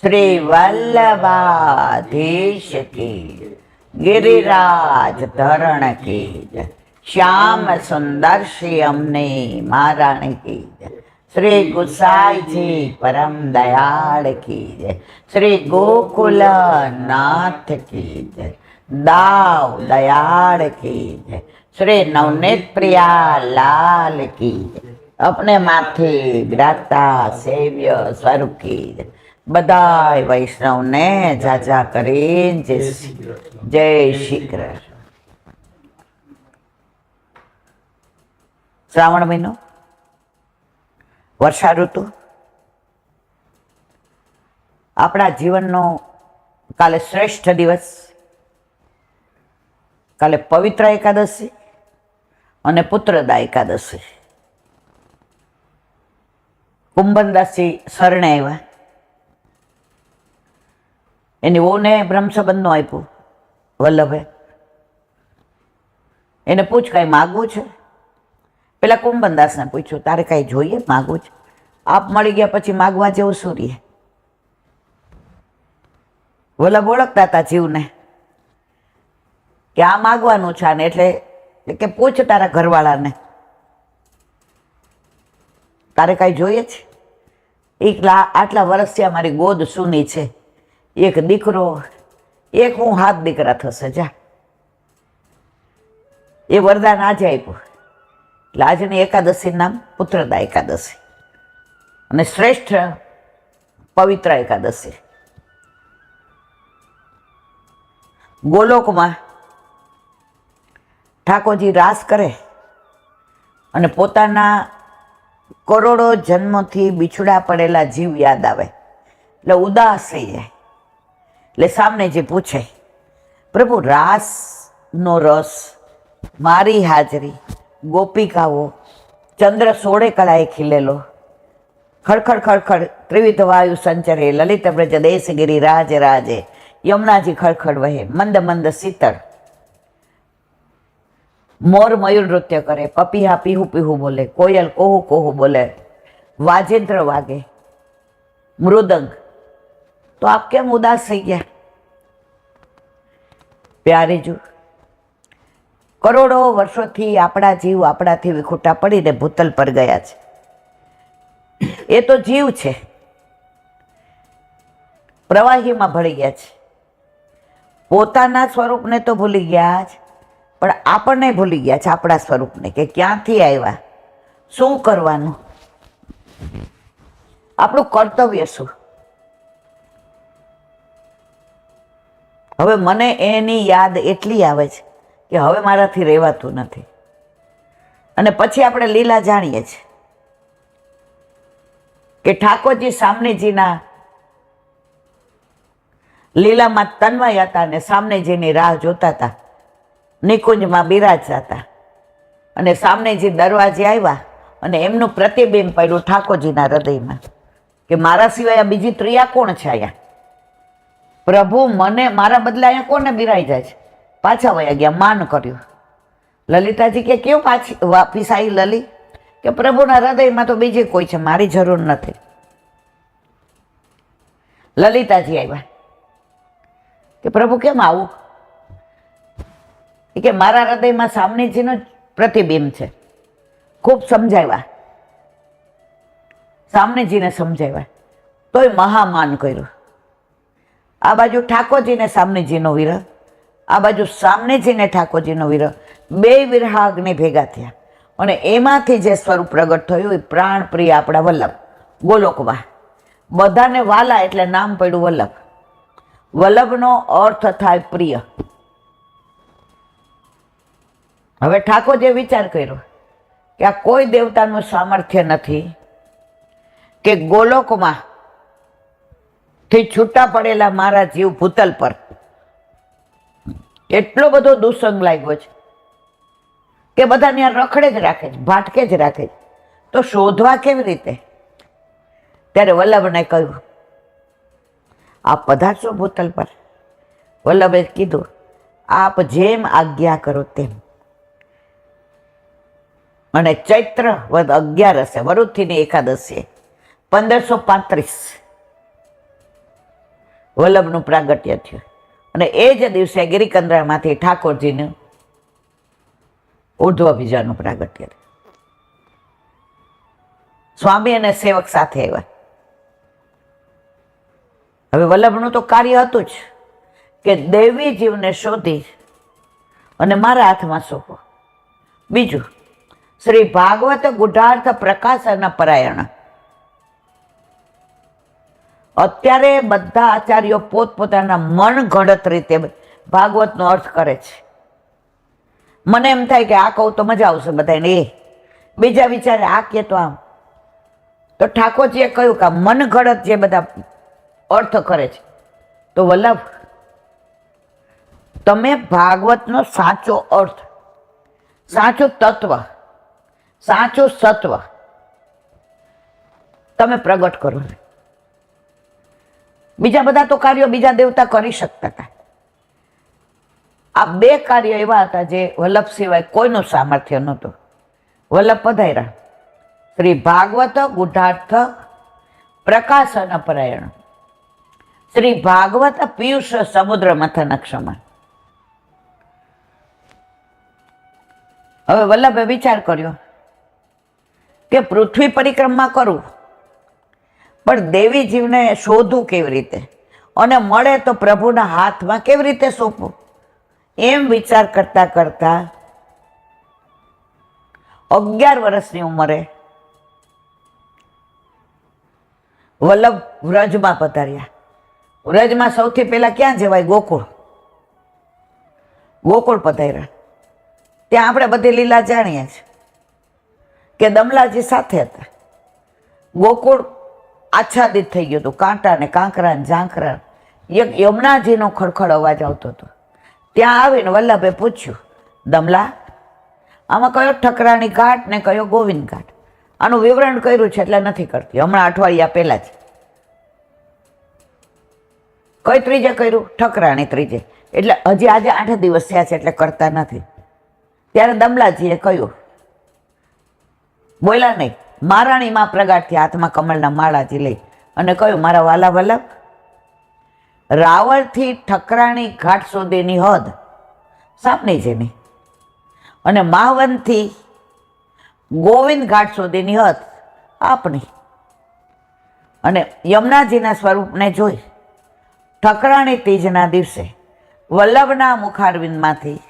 श्री वल्लभाधीश की गिरिराज धरण की जय। श्याम सुंदर श्री अमने महाराणी की जय। श्री गुसाई जी परम दयाल की जय। श्री गोकुल नाथ की जय। दाव दयाल की जय। श्री नवनीत प्रिया लाल की जय। अपने माथे विराजता सेव्य स्वरूप की जय। बधाई वैष्णव ने जाजा करीन जय श्री कृष्ण। श्रावण महीनो, वर्षा ऋतु, આપણા જીવનનો કાલે શ્રેષ્ઠ દિવસ, કાલે પવિત્ર એકાદશી અને પુત્રદા એકાદશી. કુંભનદાસજી શરણે આવ્યા. એની વહુને બ્રહ્મસંબંધનું આપ્યું વલ્લભે. એને પૂછ કાંઈ માગવું છે? પેલા કુંભનદાસને પૂછ્યું, તારે કાંઈ જોઈએ, માગવું છે? આપ મળી ગયા પછી માગવા જેવું શું રહે? વલ્લભ ઓળખતા હતા જીવને કે આ માગવાનું છે ને, એટલે કે પૂછ તારા ઘરવાળાને, તારે કાંઈ જોઈએ છે? આટલા વર્ષથી અમારી ગોદ સૂની છે, એક દીકરો, એક હું, હાથ દીકરા થશે, જા. એ વરદાન આજે આપ્યું. એટલે આજની એકાદશી નામ પુત્રદા એકાદશી અને શ્રેષ્ઠ પવિત્ર એકાદશી. ગોલોકમાં ઠાકોરજી રાસ કરે અને પોતાના કરોડો જન્મથી બિછડા પડેલા જીવ યાદ આવે એટલે ઉદાસ થઈ જાય. એટલે સામને જે પૂછે, પ્રભુ રાસનો રસ, મારી હાજરી, ગોપિકાઓ, ચંદ્ર 16 કળાએ ખીલેલો, ખડખડ ખડખડ ત્રિવિધ વાયુ સંચરે, લલિત વ્રજ દેશ ગિરી રાજ રાજે, યમુનાજી ખડખડ વહે, મંદ મંદ શીતળ, મોર મયુર નૃત્ય કરે, પપીહા પીહુ પીહુ બોલે, કોયલ કોહુ કોહુ બોલે, વાજિંત્ર વાગે, મૃદંગ, તો આપ કેમ ઉદાસ થઈ ગયા? પ્યારીજુ, કરોડો વર્ષોથી આપણા જીવ આપણાથી વિખૂટા પડીને ભૂતલ પર ગયા છે. એ તો જીવ છે, પ્રવાહીમાં ભળી ગયા છે. પોતાના સ્વરૂપને તો ભૂલી ગયા જ, પણ આપણને ભૂલી ગયા છે, આપણા સ્વરૂપને, કે ક્યાંથી આવ્યા, શું કરવાનું, આપણું કર્તવ્ય શું. હવે મને એની યાદ એટલી આવે છે કે હવે મારાથી રહેવાતું નથી. અને પછી આપણે લીલા જાણીએ છીએ કે ઠાકોરજી સામનેજીના લીલામાં તન્મય હતા અને સામનેજીની રાહ જોતા હતા, નિકુંજમાં બિરાજતા હતા. અને સામનેજી દરવાજે આવ્યા અને એમનું પ્રતિબિંબ પડ્યું ઠાકોરજીના હૃદયમાં કે મારા સિવાય આ બીજી ત્રિયા કોણ છે અહીંયા? પ્રભુ મને મારા બદલે અહીંયા કોને બિરાઈ જાય છે? પાછા વયા ગયા, માન કર્યું. લલિતાજી કે કેવું પાછી વાપીસ આવી લલી? કે પ્રભુના હૃદયમાં તો બીજી કોઈ છે, મારી જરૂર નથી. લલિતાજી આવ્યા કે પ્રભુ કેમ આવું? કે મારા હૃદયમાં સામનેજીનું પ્રતિબિંબ છે. ખૂબ સમજાવ્યા, સામનેજીને સમજાવ્યા, તોય મહામાન કર્યું. આ બાજુ ઠાકોરજીને સામનેજીનો વિરહ, આ બાજુ સામનેજીને ઠાકોરજીનો વિરહ, બે વિરહાગ્નિ ભેગા થયા અને એમાંથી જે સ્વરૂપ પ્રગટ થયું એ પ્રાણ પ્રિય આપણા વલ્લભ ગોલોકમાં. બધાને વાલા એટલે નામ પડ્યું વલ્લભ. વલ્લભનો અર્થ થાય પ્રિય. હવે ઠાકોરજીએ વિચાર કર્યો કે આ કોઈ દેવતાનું સામર્થ્ય નથી કે ગોલોકમાં થી છૂટા પડેલા મારા જીવ ભૂતલ પર એટલો બધો દુસંગ લાગ્યો છે કે બધા ત્યાં રખડે જ રાખે છે, ભાટકે જ રાખે છે, તો શોધવા કેવી રીતે? ત્યારે વલ્લભને કહ્યું, આપ પધારશો ભૂતલ પર? વલ્લભે કીધું, આપ જેમ આજ્ઞા કરો તેમ. અને ચૈત્ર વદ 11 વરુથીની એકાદશી 1535 વલ્લભનું પ્રાગટ્ય થયું. અને એ જ દિવસે ગિરિકંદરામાંથી ઠાકોરજીનું ઉર્ધ્વ બીજાનું પ્રાગટ્ય થયું. સ્વામી અને સેવક સાથે આવ્યા. હવે વલ્લભનું તો કાર્ય હતું જ કે દેવી જીવને શોધી અને મારા હાથમાં સોંપો. બીજું, શ્રી ભાગવત ગુઢાર્થ પ્રકાશન પરાયણ. અત્યારે બધા આચાર્યો પોતપોતાના મન ઘડત રીતે ભાગવતનો અર્થ કરે છે. મને એમ થાય કે આ કહું તો મજા આવશે બધાને, એ બીજા વિચારે આ કે તો આમ. તો ઠાકોરજીએ કહ્યું કે મન ઘડત જે બધા અર્થ કરે છે, તો વલ્લભ તમે ભાગવતનો સાચો અર્થ, સાચું તત્વ, સાચું સત્વ તમે પ્રગટ કરો. બીજા બધા તો કાર્યો બીજા દેવતા કરી શકતા હતા. આ બે કાર્ય એવા હતા જે વલ્લભ સિવાય કોઈનું સામર્થ્ય નહોતું. વલ્લભ પધાર્યા. શ્રી ભાગવત ગુઢાર્થ પ્રકાશન પરાયણ. શ્રી ભાગવત પિયુષ સમુદ્ર મથન ક્ષમા. હવે વલ્લભે વિચાર કર્યો કે પૃથ્વી પરિક્રમા કરું, પણ દેવી જીવને શોધું કેવી રીતે, અને મળે તો પ્રભુના હાથમાં કેવી રીતે સોંપવું. એમ વિચાર કરતા કરતા 11 વર્ષની ઉંમરે વલ્લભ વ્રજમાં પધાર્યા. વ્રજમાં સૌથી પહેલા ક્યાં જવાય? ગોકુળ. ગોકુળ પધાર્યા. ત્યાં આપણે બધી લીલા જાણીએ છીએ કે દમલાજી સાથે હતા. ગોકુળ આચ્છાદિત થઈ ગયું હતું, કાંટા ને કાંકરા ને ઝાંખરા. એક યમુનાજીનો ખડખડ અવાજ આવતો હતો. ત્યાં આવીને વલ્લભે પૂછ્યું, દમલા, આમાં કયો ઠકરાણી ઘાટ ને કયો ગોવિંદ ઘાટ? આનું વિવરણ કર્યું છે એટલે નથી કરતી, હમણાં અઠવાડિયા પહેલા જ. કઈ ત્રીજે કર્યું? ઠકરાણી ત્રીજે. એટલે હજી આજે 8 દિવસ થયા છે એટલે કરતા નથી. ત્યારે દમલાજીએ કહ્યું, બોલ્યા નહીં, મહારાણીમાં પ્રગાટ થયા, હાથમાં કમળના માળાજી લઈ, અને કહ્યું, મારા વાલા વલ્લભ, રાવળથી ઠકરાણી ઘાટ સુધીની હદ સાપની જેની, અને માહવનથી ગોવિંદ ઘાટ સુધીની હદ આપની. અને યમુનાજીના સ્વરૂપને જોઈ ઠકરાણી તીજના દિવસે વલ્લભના મુખારવિંદમાંથી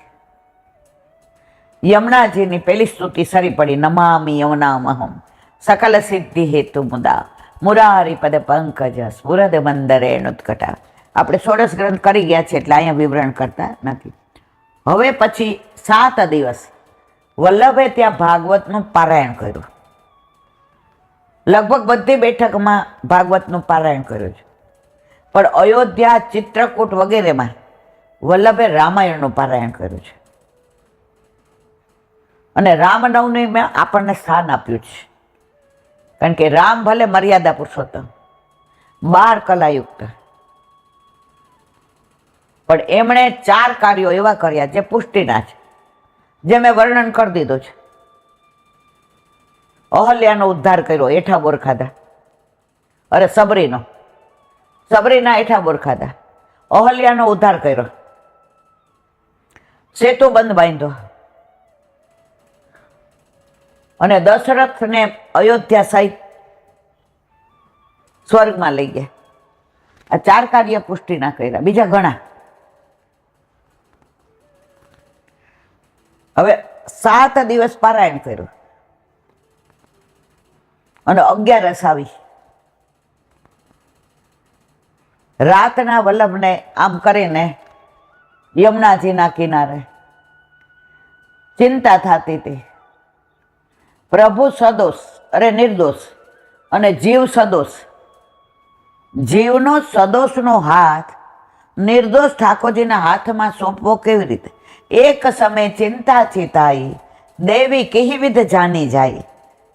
યમુનાજીની પેલી સ્તુતિ સરી પડી, નમામિ યમુનામહમ સકલ સિદ્ધિ હેતુ મુદા મુરારી પદ પંકજ સ્ફુરદ મંદરેણુત્કટા. આપણે 16 ગ્રંથ કરી ગયા છે એટલે અહીંયા વિવરણ કરતા નથી. હવે પછી 7 દિવસ વલ્લભે ત્યાં ભાગવતનું પારાયણ કર્યું. લગભગ બધી બેઠકમાં ભાગવતનું પારાયણ કર્યું છે, પણ અયોધ્યા, ચિત્રકૂટ વગેરેમાં વલ્લભે રામાયણનું પારાયણ કર્યું છે. અને રામનવમીમાં આપણને સ્થાન આપ્યું છે, કારણ કે રામ ભલે મર્યાદા પુરુષોત્તમ, 12 કલાયુક્ત, પણ એમણે 4 કાર્યો એવા કર્યા જે પુષ્ટિના છે, જે મેં વર્ણન કરી દીધું છે. અહલ્યાનો ઉદ્ધાર કર્યો, એઠા બોર ખાધા. અરે સબરીના એઠા બોર ખાધા. અહલ્યાનો ઉદ્ધાર કર્યો, સેતુ બંધ બાંધ્યો, અને દશરથને અયોધ્યા સહિત સ્વર્ગમાં લઈ ગયા. આ 4 કાર્ય પુષ્ટિના કર્યા, બીજા ઘણા. હવે 7 દિવસ પારાયણ કર્યું અને 11 આવી. રાતના વલ્લભને આમ કરીને યમુનાજીના કિનારે ચિંતા થતી હતી. પ્રભુ સદોષ, અરે નિર્દોષ, અને જીવ સદોષ. જીવનો સદોષનો હાથ નિર્દોષ ઠાકોરજીના હાથમાં સોંપવો કેવી રીતે? એક સમય ચિંતા ચિતાઈ દેવી કેહીવિધ જાની જાય.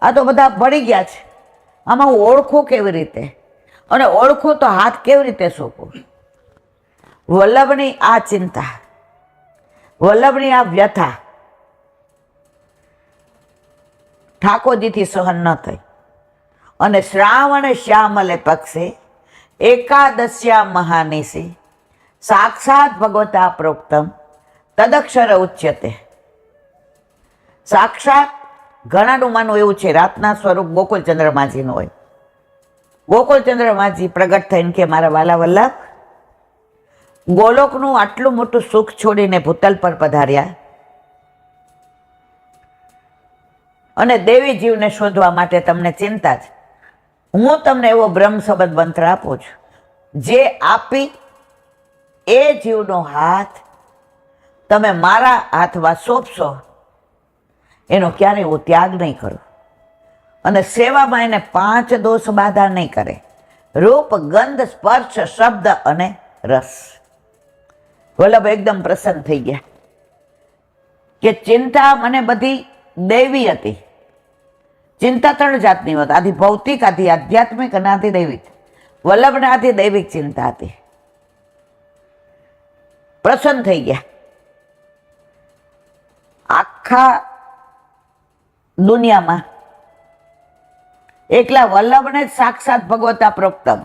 આ તો બધા ભળી ગયા છે, આમાં હું ઓળખું કેવી રીતે? અને ઓળખું તો હાથ કેવી રીતે સોંપું? વલ્લભની આ ચિંતા, વલ્લભની આ વ્યથા ઠાકોરજીથી સહન ન થઈ. અને શ્રાવણ શ્યામલે પક્ષે એકાદશ્યા મહાનિશી સાક્ષાત ભગવતા પ્રોક્તમ તદક્ષર ઉચ્યતે. સાક્ષાત ઘણાનું માનવું એવું છે રાતના સ્વરૂપ ગોકુળચંદ્ર માજીનું હોય. ગોકુળચંદ્ર માજી પ્રગટ થઈને કે મારા વાલા વલ્લભ, ગોલોકનું આટલું મોટું સુખ છોડીને ભૂતલ પર પધાર્યા અને દેવી જીવને શોધવા માટે તમને ચિંતા છે. હું તમને એવો બ્રહ્મ સંબંધ મંત્ર આપું છું, જે આપી એ જીવનો હાથ તમે મારા હાથમાં સોંપશો, એનો ક્યારેય હું ત્યાગ નહીં કરું. અને સેવામાં એને 5 દોષ બાધા નહીં કરે. રૂપ, ગંધ, સ્પર્શ, શબ્દ અને રસ. વલ્લભ એકદમ પ્રસન્ન થઈ ગયા કે ચિંતા મને બધી દૈવી હતી. ચિંતા 3 જાતની હોત, આધી ભૌતિક, આધી આધ્યાત્મિક અને આધી દૈવિક. વલ્લભને આધી દૈવિક ચિંતા હતી. પ્રસન્ન થઈ ગયા. આખા દુનિયામાં એકલા વલ્લભને જ સાક્ષાત ભગવતા પ્રોક્તમ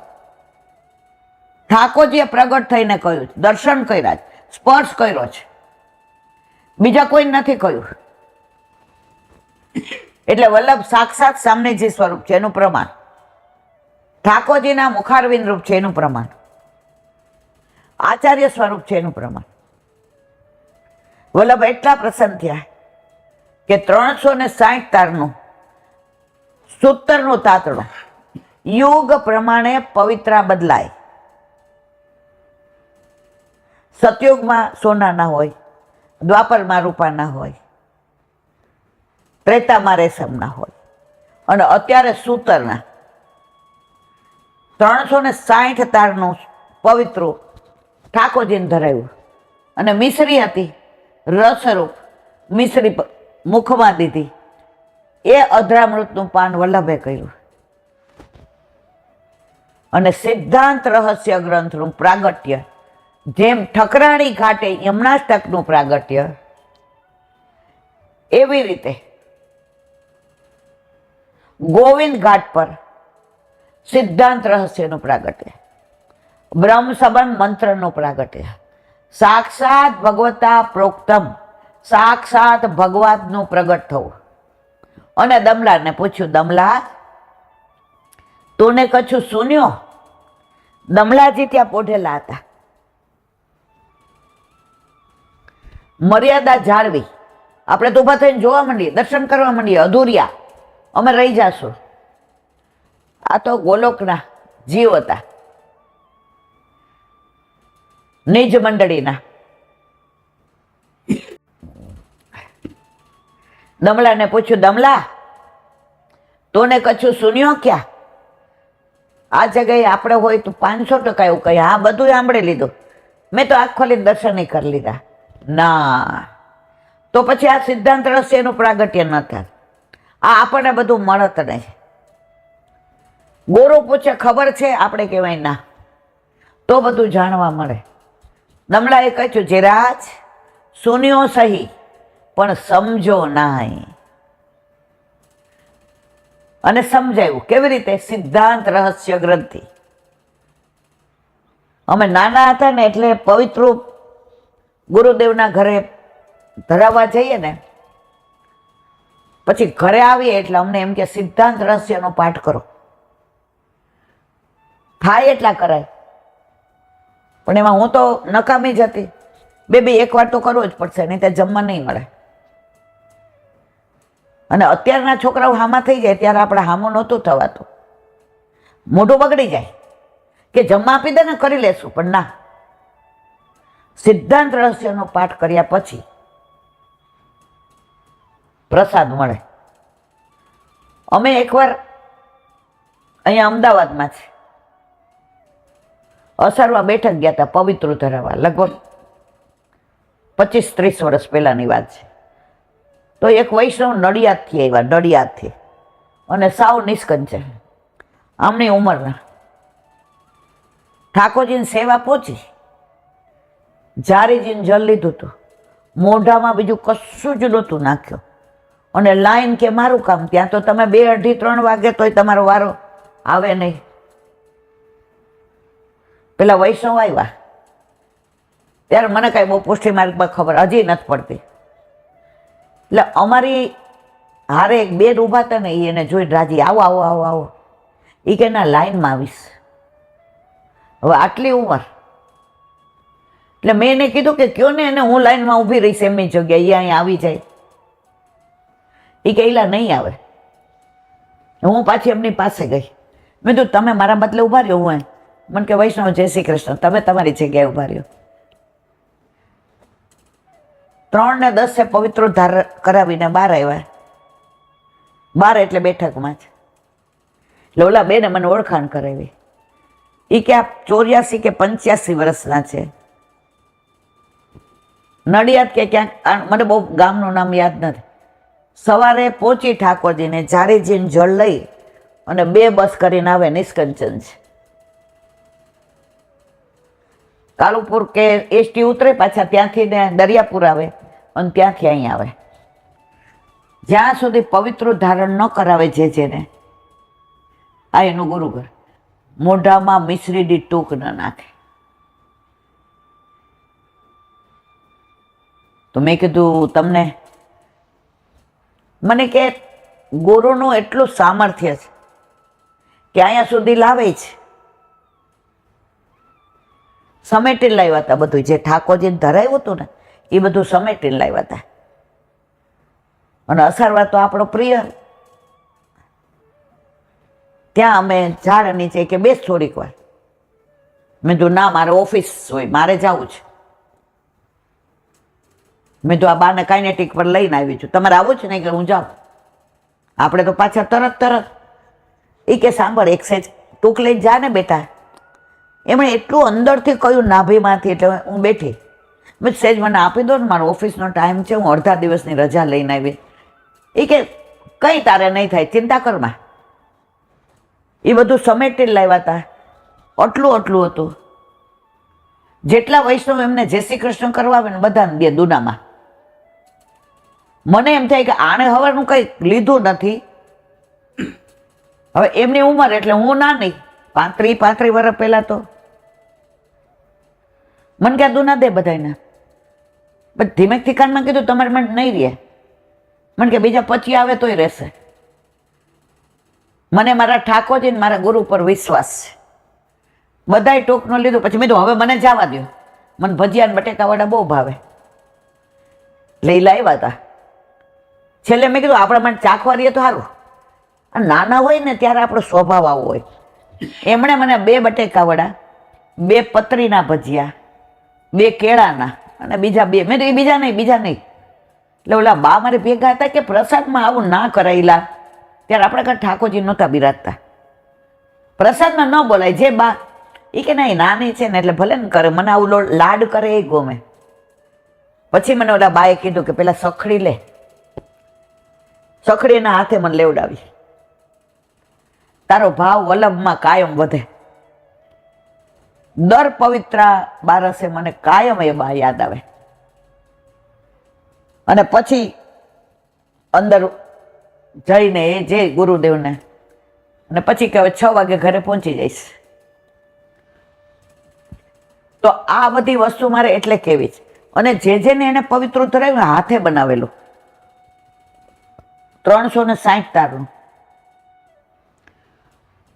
ઠાકોરજીએ પ્રગટ થઈને કહ્યું, દર્શન કર્યા, સ્પર્શ કર્યો છે, બીજા કોઈ નથી કહ્યું. એટલે વલ્લભ સાક્ષાત સામનેજી સ્વરૂપ છે એનું પ્રમાણ, ઠાકોરજીના મુખારવિંદ રૂપ છે એનું પ્રમાણ, આચાર્ય સ્વરૂપ છે એનું પ્રમાણ. વલ્લભ એટલા પ્રસન્ન થયા કે 360 તારનું સૂતરનું તાતણું યુગ પ્રમાણે પવિત્રા બદલાય. સતયુગમાં સોનાના હોય, દ્વાપરમાં રૂપાના હોય, ત્રેતામાં રેશમના હોય, અને અત્યારે સૂતરના 360 તારનું પવિત્ર ઠાકોરજીને ધરાવ્યું. અને મિશ્રી હતી, રસરૂપ મિશ્રી મુખમાં દીધી. એ અધરામૃતનું પાન વલ્લભે કર્યું. અને સિદ્ધાંત રહસ્ય ગ્રંથનું પ્રાગટ્ય, જેમ ઠકરાણી ઘાટે યમનાષ્ટકનું પ્રાગટ્ય, એવી રીતે ગોવિંદ ઘાટ પર સિદ્ધાંત રહસ્યનું પ્રાગટ્ય, બ્રહ્મ સંબંધ મંત્રનું પ્રાગટ્ય, સાક્ષાત ભગવતા પ્રોક્તમ, સાક્ષાત ભગવાનનું પ્રગટ થવું. અને દમલાને પૂછ્યું, દમલા તુને કછું સુન્યો? દમલાજી ત્યાં પોઢેલા હતા. મર્યાદા જાળવી. આપણે તો ઊભા થઈને જોવા માંડીએ, દર્શન કરવા માંડીએ, અધૂરિયા અમે રહી જાશું. આ તો ગોલોકના જીવ હતા, નિજ મંડળીના. દમલાને પૂછ્યું, દમલા તોને કછું સુન્યો ક્યાં? આ જગ્યાએ આપણે હોય તો 500% એવું કહે, હા બધું સાંભળી લીધું, મેં તો આંખ ખોલીને દર્શન કરી લીધા. ના, તો પછી આ સિદ્ધાંત રહસ્યનું પ્રાગટ્ય ન થાય. આ આપણને બધું મળત નહીં. ગોરો પૂછે ખબર છે, આપણે કહેવાય ના, તો બધું જાણવા મળે. દમલાએ કહ્યું, જેરાજ સુન્યો સહી પણ સમજો નાય. અને સમજાયું કેવી રીતે? સિદ્ધાંત રહસ્ય ગ્રંથિ. અમે નાના હતા ને એટલે પવિત્ર ગુરુદેવના ઘરે ધરાવવા જઈએ ને, પછી ઘરે આવીએ એટલે અમને એમ કે સિદ્ધાંત રહસ્યનો પાઠ કરો. થાય એટલા કરાય, પણ એમાં હું તો નકામી જ હતી. બે એક વાર તો કરવો જ પડશે, નહીં તો જમવા નહીં મળે. અને અત્યારના છોકરાઓ હામાં થઈ જાય ત્યારે આપણે હામું નહોતું થવાતું. મોઢું બગડી જાય કે જમવા આપી દે ને કરી લેશું, પણ ના, સિદ્ધાંત રહસ્યનો પાઠ કર્યા પછી પ્રસાદ મળે. અમે એકવાર અહીંયા અમદાવાદમાં છે અસરમાં બેઠક ગયા હતા પવિત્ર ધરાવવા, લગભગ 25-30 વર્ષ પહેલાની વાત છે. તો એક વૈષ્ણવ નડિયાદથી આવ્યા, નડિયાદથી, અને સાવ નિષ્કંચ આમની ઉંમરના. ઠાકોરજીની સેવા પહોંચી, જારીજીને જલ લીધું હતું, મોઢામાં બીજું કશું જ નહોતું નાખ્યું. અને લાઈન કે મારું કામ, ત્યાં તો તમે 2, 2:30, 3 વાગે તોય તમારો વારો આવે નહીં. પેલા વૈષ્ણવ આવ્યા ત્યારે મને કાંઈ બહુ પુષ્ટિ માર્ગમાં ખબર હજી નથી પડતી. એટલે અમારી હારે એક બેન ઊભા હતા ને, એને જોઈને રાજી, આવો આવો આવો આવો. એ કે ના, લાઈનમાં આવીશ. હવે આટલી ઉંમર, એટલે મેં એને કીધું કે કયો ને એને, હું લાઈનમાં ઊભી રહીશ એમની જગ્યાએ, એ અહીંયા આવી જાય. એ કહેલા નહીં આવે. હું પાછી એમની પાસે ગઈ. મેં કીધું તમે મારા બદલે ઊભા રહ્યો. હું મને કે વૈષ્ણવ જય શ્રી કૃષ્ણ, તમે તમારી જગ્યાએ ઊભા રહ્યો. 3 ને 10 પવિત્ર ધાર કરાવીને બહાર આવ્યા. બહાર એટલે બેઠકમાં જ. એટલે ઓલા બેને મને ઓળખાણ કરાવી. એ કે આ 84 કે 85 વર્ષના છે. નડિયાદ કે ક્યાંક, મને બહુ ગામનું નામ યાદ નથી. સવારે પહોંચી ઠાકોરજીને ઝારીજીને જળ લઈ અને 2 બસ કરીને આવે. નિષ્કંચન છે. કાલુપુર કે એસટી ઉતરે, પાછા ત્યાંથી ને દરિયાપુર આવે અને ત્યાંથી અહીં આવે. જ્યાં સુધી પવિત્ર ધારણ ન કરાવે જેને, આ એનું ગુરુઘર. મોઢામાં મિશ્રીની ટૂંક ન નાખે. તો મેં કીધું તમને, મને કે ગુરુનું એટલું સામર્થ્ય છે કે અહીંયા સુધી લાવે છે. સમેટીને લાવ્યા હતા બધું, જે ઠાકોરજીને ધરાવ્યું હતું ને એ બધું સમેટીને લાવ્યા હતા. અને અસારવા તો આપણો પ્રિય. ત્યાં અમે ઝાડ નીચે કે બેસ થોડીક વાર. મેં કીધું ના, મારે ઓફિસ હોય, મારે જવું છે. મેં તો આ બાને કાઇનેટિક પર લઈને આવી છું, તમારે આવું છે ને? કે હું જાઉં. આપણે તો પાછા તરત. એ કે સાંભળ, એક સેજ ટૂંક લઈને જા ને બેટા. એમણે એટલું અંદરથી કહ્યું નાભીમાંથી, એટલે હું બેઠી. મેં સેજ મને આપી દો ને, મારો ઓફિસનો ટાઈમ છે, હું અડધા દિવસની રજા લઈને આવી. એ કે કંઈ તારે નહીં થાય, ચિંતા કરમાં. એ બધું સમેટીને લાવ્યા હતા. આટલું હતું. જેટલા વૈષ્ણવ એમને જય શ્રી કૃષ્ણ કરવા આવે ને બધાને દે દુનામાં. મને એમ થાય કે આણે હવાનું કંઈ લીધું નથી. હવે એમની ઉંમર એટલે હું નાની, 35 વર્ષ પહેલા તો મને ક્યાં દુના દે બધાને. ધીમેકથી કાનમાં કીધું તમારે મને નહીં રહે. મને કે બીજા 25 આવે તોય રહેશે. મને મારા ઠાકોરજી ને મારા ગુરુ પર વિશ્વાસ છે. બધાય ટોકનું લીધું. પછી મેં તો હવે મને જવા દો, મને ભજીયા ને બટેકાવાળા બહુ ભાવે. લઈ લાવ્યા હતા. છેલ્લે મેં કીધું આપણે મને ચાખવા રહીએ તો સારું. નાના હોય ને ત્યારે આપણો સ્વભાવ આવો હોય. એમણે મને 2 બટેકાવાળા, 2 પતરીના ભજીયા, 2 કેળાના અને બીજા 2. મેં તો એ બીજા નહીં. એટલે ઓલા બા મારે ભેગા હતા કે પ્રસાદમાં આવું ના કરાયેલા. ત્યારે આપણે કાંઈ ઠાકોરજી નહોતા બિરાજતા. પ્રસાદમાં ન બોલાય. જે બા એ કે નહીં નાની છે ને એટલે ભલે ને કરે, મને આવું લાડ કરે એ ગમે. પછી મને ઓલા બાએ કીધું કે પેલા સખડી લે. સખડી એના હાથે મને લેવડાવી. તારો ભાવ વલ્લભમાં કાયમ વધે. દર પવિત્ર બારસે મને કાયમ એ બા યાદ આવે. અને પછી અંદર જઈને એ જે ગુરુદેવને, અને પછી કે હવે 6 વાગે ઘરે પહોંચી જઈશ. તો આ બધી વસ્તુ મારે એટલે કેવી છે. અને જેને એને પવિત્ર ધરાવ્યું હાથે બનાવેલું 360 તારનું.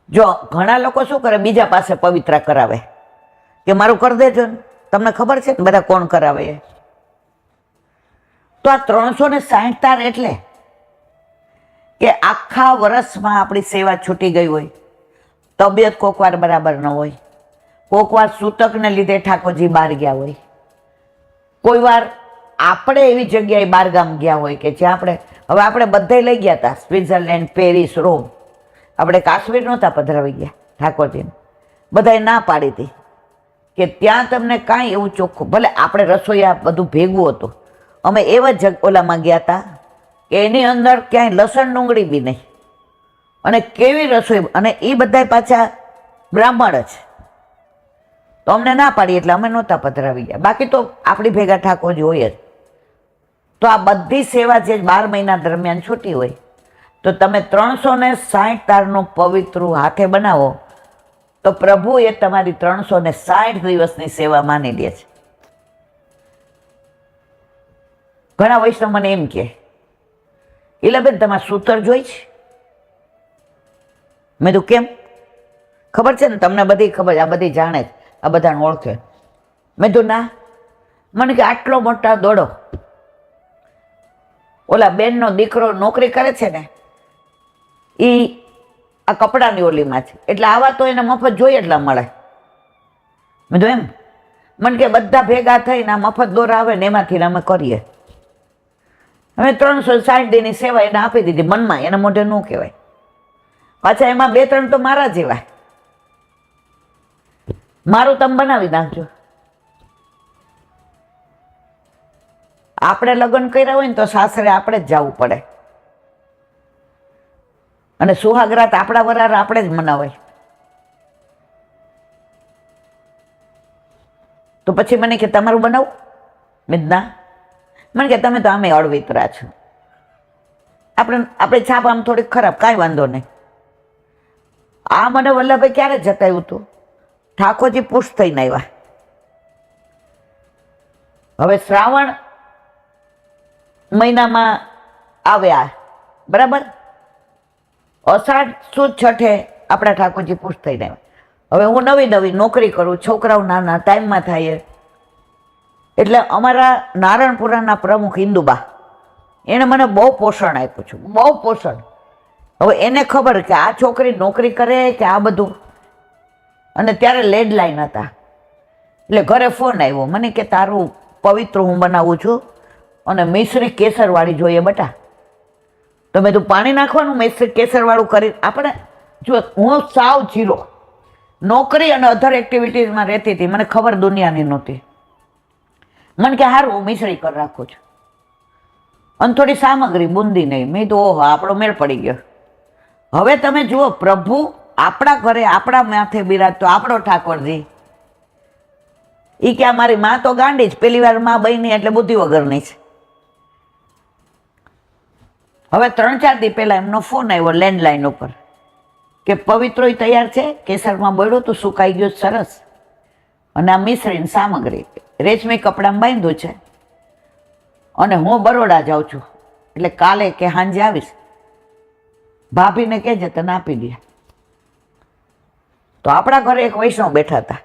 જો ઘણા લોકો શું કરે, બીજા પાસે પવિત્ર કરાવે કે મારું કરી દેજો ને. તમને ખબર છે બધા કોણ કરાવે એ? તો આ 360 તાર એટલે કે આખા વર્ષમાં આપણી સેવા છૂટી ગઈ હોય, તબિયત કોક વાર બરાબર ન હોય, કોક વાર સૂતકને લીધે ઠાકોરજી બહાર ગયા હોય, કોઈ વાર આપણે એવી જગ્યાએ બહારગામ ગયા હોય કે જ્યાં આપણે બધે લઈ ગયા હતા, સ્વિટ્ઝરલેન્ડ, પેરિસ, રોમ. આપણે કાશ્મીર નહોતા પધરાવી ગયા ઠાકોરજીને. બધાએ ના પાડી હતી કે ત્યાં તમને કાંઈ એવું ચોખ્ખું, ભલે આપણે રસોઈયા બધું ભેગું હતું. અમે એવા ઓલામાં ગયા હતા કે એની અંદર ક્યાંય લસણ ડુંગળી બી નહીં. અને કેવી રસોઈ, અને એ બધા પાછા બ્રાહ્મણ જ. તો અમને ના પાડી એટલે અમે નહોતા પધરાવી ગયા. બાકી તો આપણી ભેગા ઠાકોરજી હોય જ. તો આ બધી સેવા જે 12 મહિના દરમિયાન છૂટી હોય, તો તમે 360 તારનું પવિત્ર હાથે બનાવો તો પ્રભુ એ તમારી 360 દિવસની સેવા માની લે છે. ઘણા વૈષ્ણવ મને એમ કે, ઈલાબેન તમારે સૂતર જોઈ છે? મેં તો કેમ? ખબર છે ને તમને, બધી ખબર, આ બધી જાણે છે, આ બધાને ઓળખે. મેં તો ના. મને કે આટલો મોટા દોડો, ઓલા બેનનો દીકરો નોકરી કરે છે ને, એ આ કપડાની ઓલીમાં છે, એટલે આવા તો એને મફત જોઈએ એટલા મળે. મેં તો એમ. મને કે બધા ભેગા થઈને આ મફત દોરા આવે ને એમાંથી અમે કરીએ. અમે 360 દિનની સેવા એને આપી દીધી, મનમાં, એને મોઢે ન કહેવાય. પાછા એમાં 2-3 તો મારા જેવા. મારું તમે બનાવી નાખજો. આપણે લગ્ન કર્યા હોય ને તો સાસરે આપણે જ જવું પડે, અને સુહાગરાત આપણા વરાર આપણે જ મનાવાય. તો પછી મને કે તમારું બનાવું? મેં ના. મને કે તમે તો આમે અળવિતરા છો, આપણે છાપ આમ થોડીક ખરાબ, કાંઈ વાંધો નહીં. આ મને વલ્લભભાઈ ક્યારે જતાવ્યું હતું? ઠાકોરજી પુષ્ટ થઈને આવ્યા. હવે શ્રાવણ મહિનામાં આવ્યા, બરાબર? અષાઢ સુદ છઠે આપણા ઠાકોરજી પુષ્ટ થઈને આવ્યા. હવે હું નવી નવી નોકરી કરું, છોકરાઓ નાના, ટાઈમમાં થાય, એટલે અમારા નારણપુરાના પ્રમુખ ઇન્દુબા, એણે મને બહુ પોષણ આપ્યું છે, બહુ પોષણ. હવે એને ખબર કે આ છોકરી નોકરી કરે કે આ બધું, અને ત્યારે લેન્ડલાઇન હતા, એટલે ઘરે ફોન આવ્યો મને કે તારું પવિત્ર હું બનાવું છું અને મિશ્રી કેસરવાળી જોઈએ બટા. તો મેં તું પાણી નાખવાનું, મિશ્રી કેસરવાળું કરી. આપણે જો હું સાવ જીરો નોકરી અને અધર એક્ટિવિટીઝમાં રહેતી હતી, મને ખબર દુનિયાની નહોતી. મને કે સારું હું મિશ્રી કરી રાખું છું, અને થોડી સામગ્રી બુંદી નહીં. મેં તો ઓહો, આપણો મેળ પડી ગયો. હવે તમે જુઓ, પ્રભુ આપણા ઘરે આપણા માથે બિરાજતો આપણો ઠાકોરજી, એ કે મારી માં તો ગાંડી જ, પેલી વાર માં બની એટલે બુદ્ધિ વગરની છે. હવે 3-4 દી પહેલા એમનો ફોન આવ્યો લેન્ડલાઇન ઉપર કે પવિત્રોય તૈયાર છે, કેસરમાં બોળ્યું તું, સુકાઈ ગયું સરસ, અને આ મિશ્રીની સામગ્રી રેશમી કપડામાં બાંધ્યું છે, અને હું બરોડા જાઉં છું, એટલે કાલે કે સાંજે આવીશ, ભાભીને કહેજે તને આપી દે. તો આપણા ઘરે એક વૈષ્ણવ બેઠા હતા.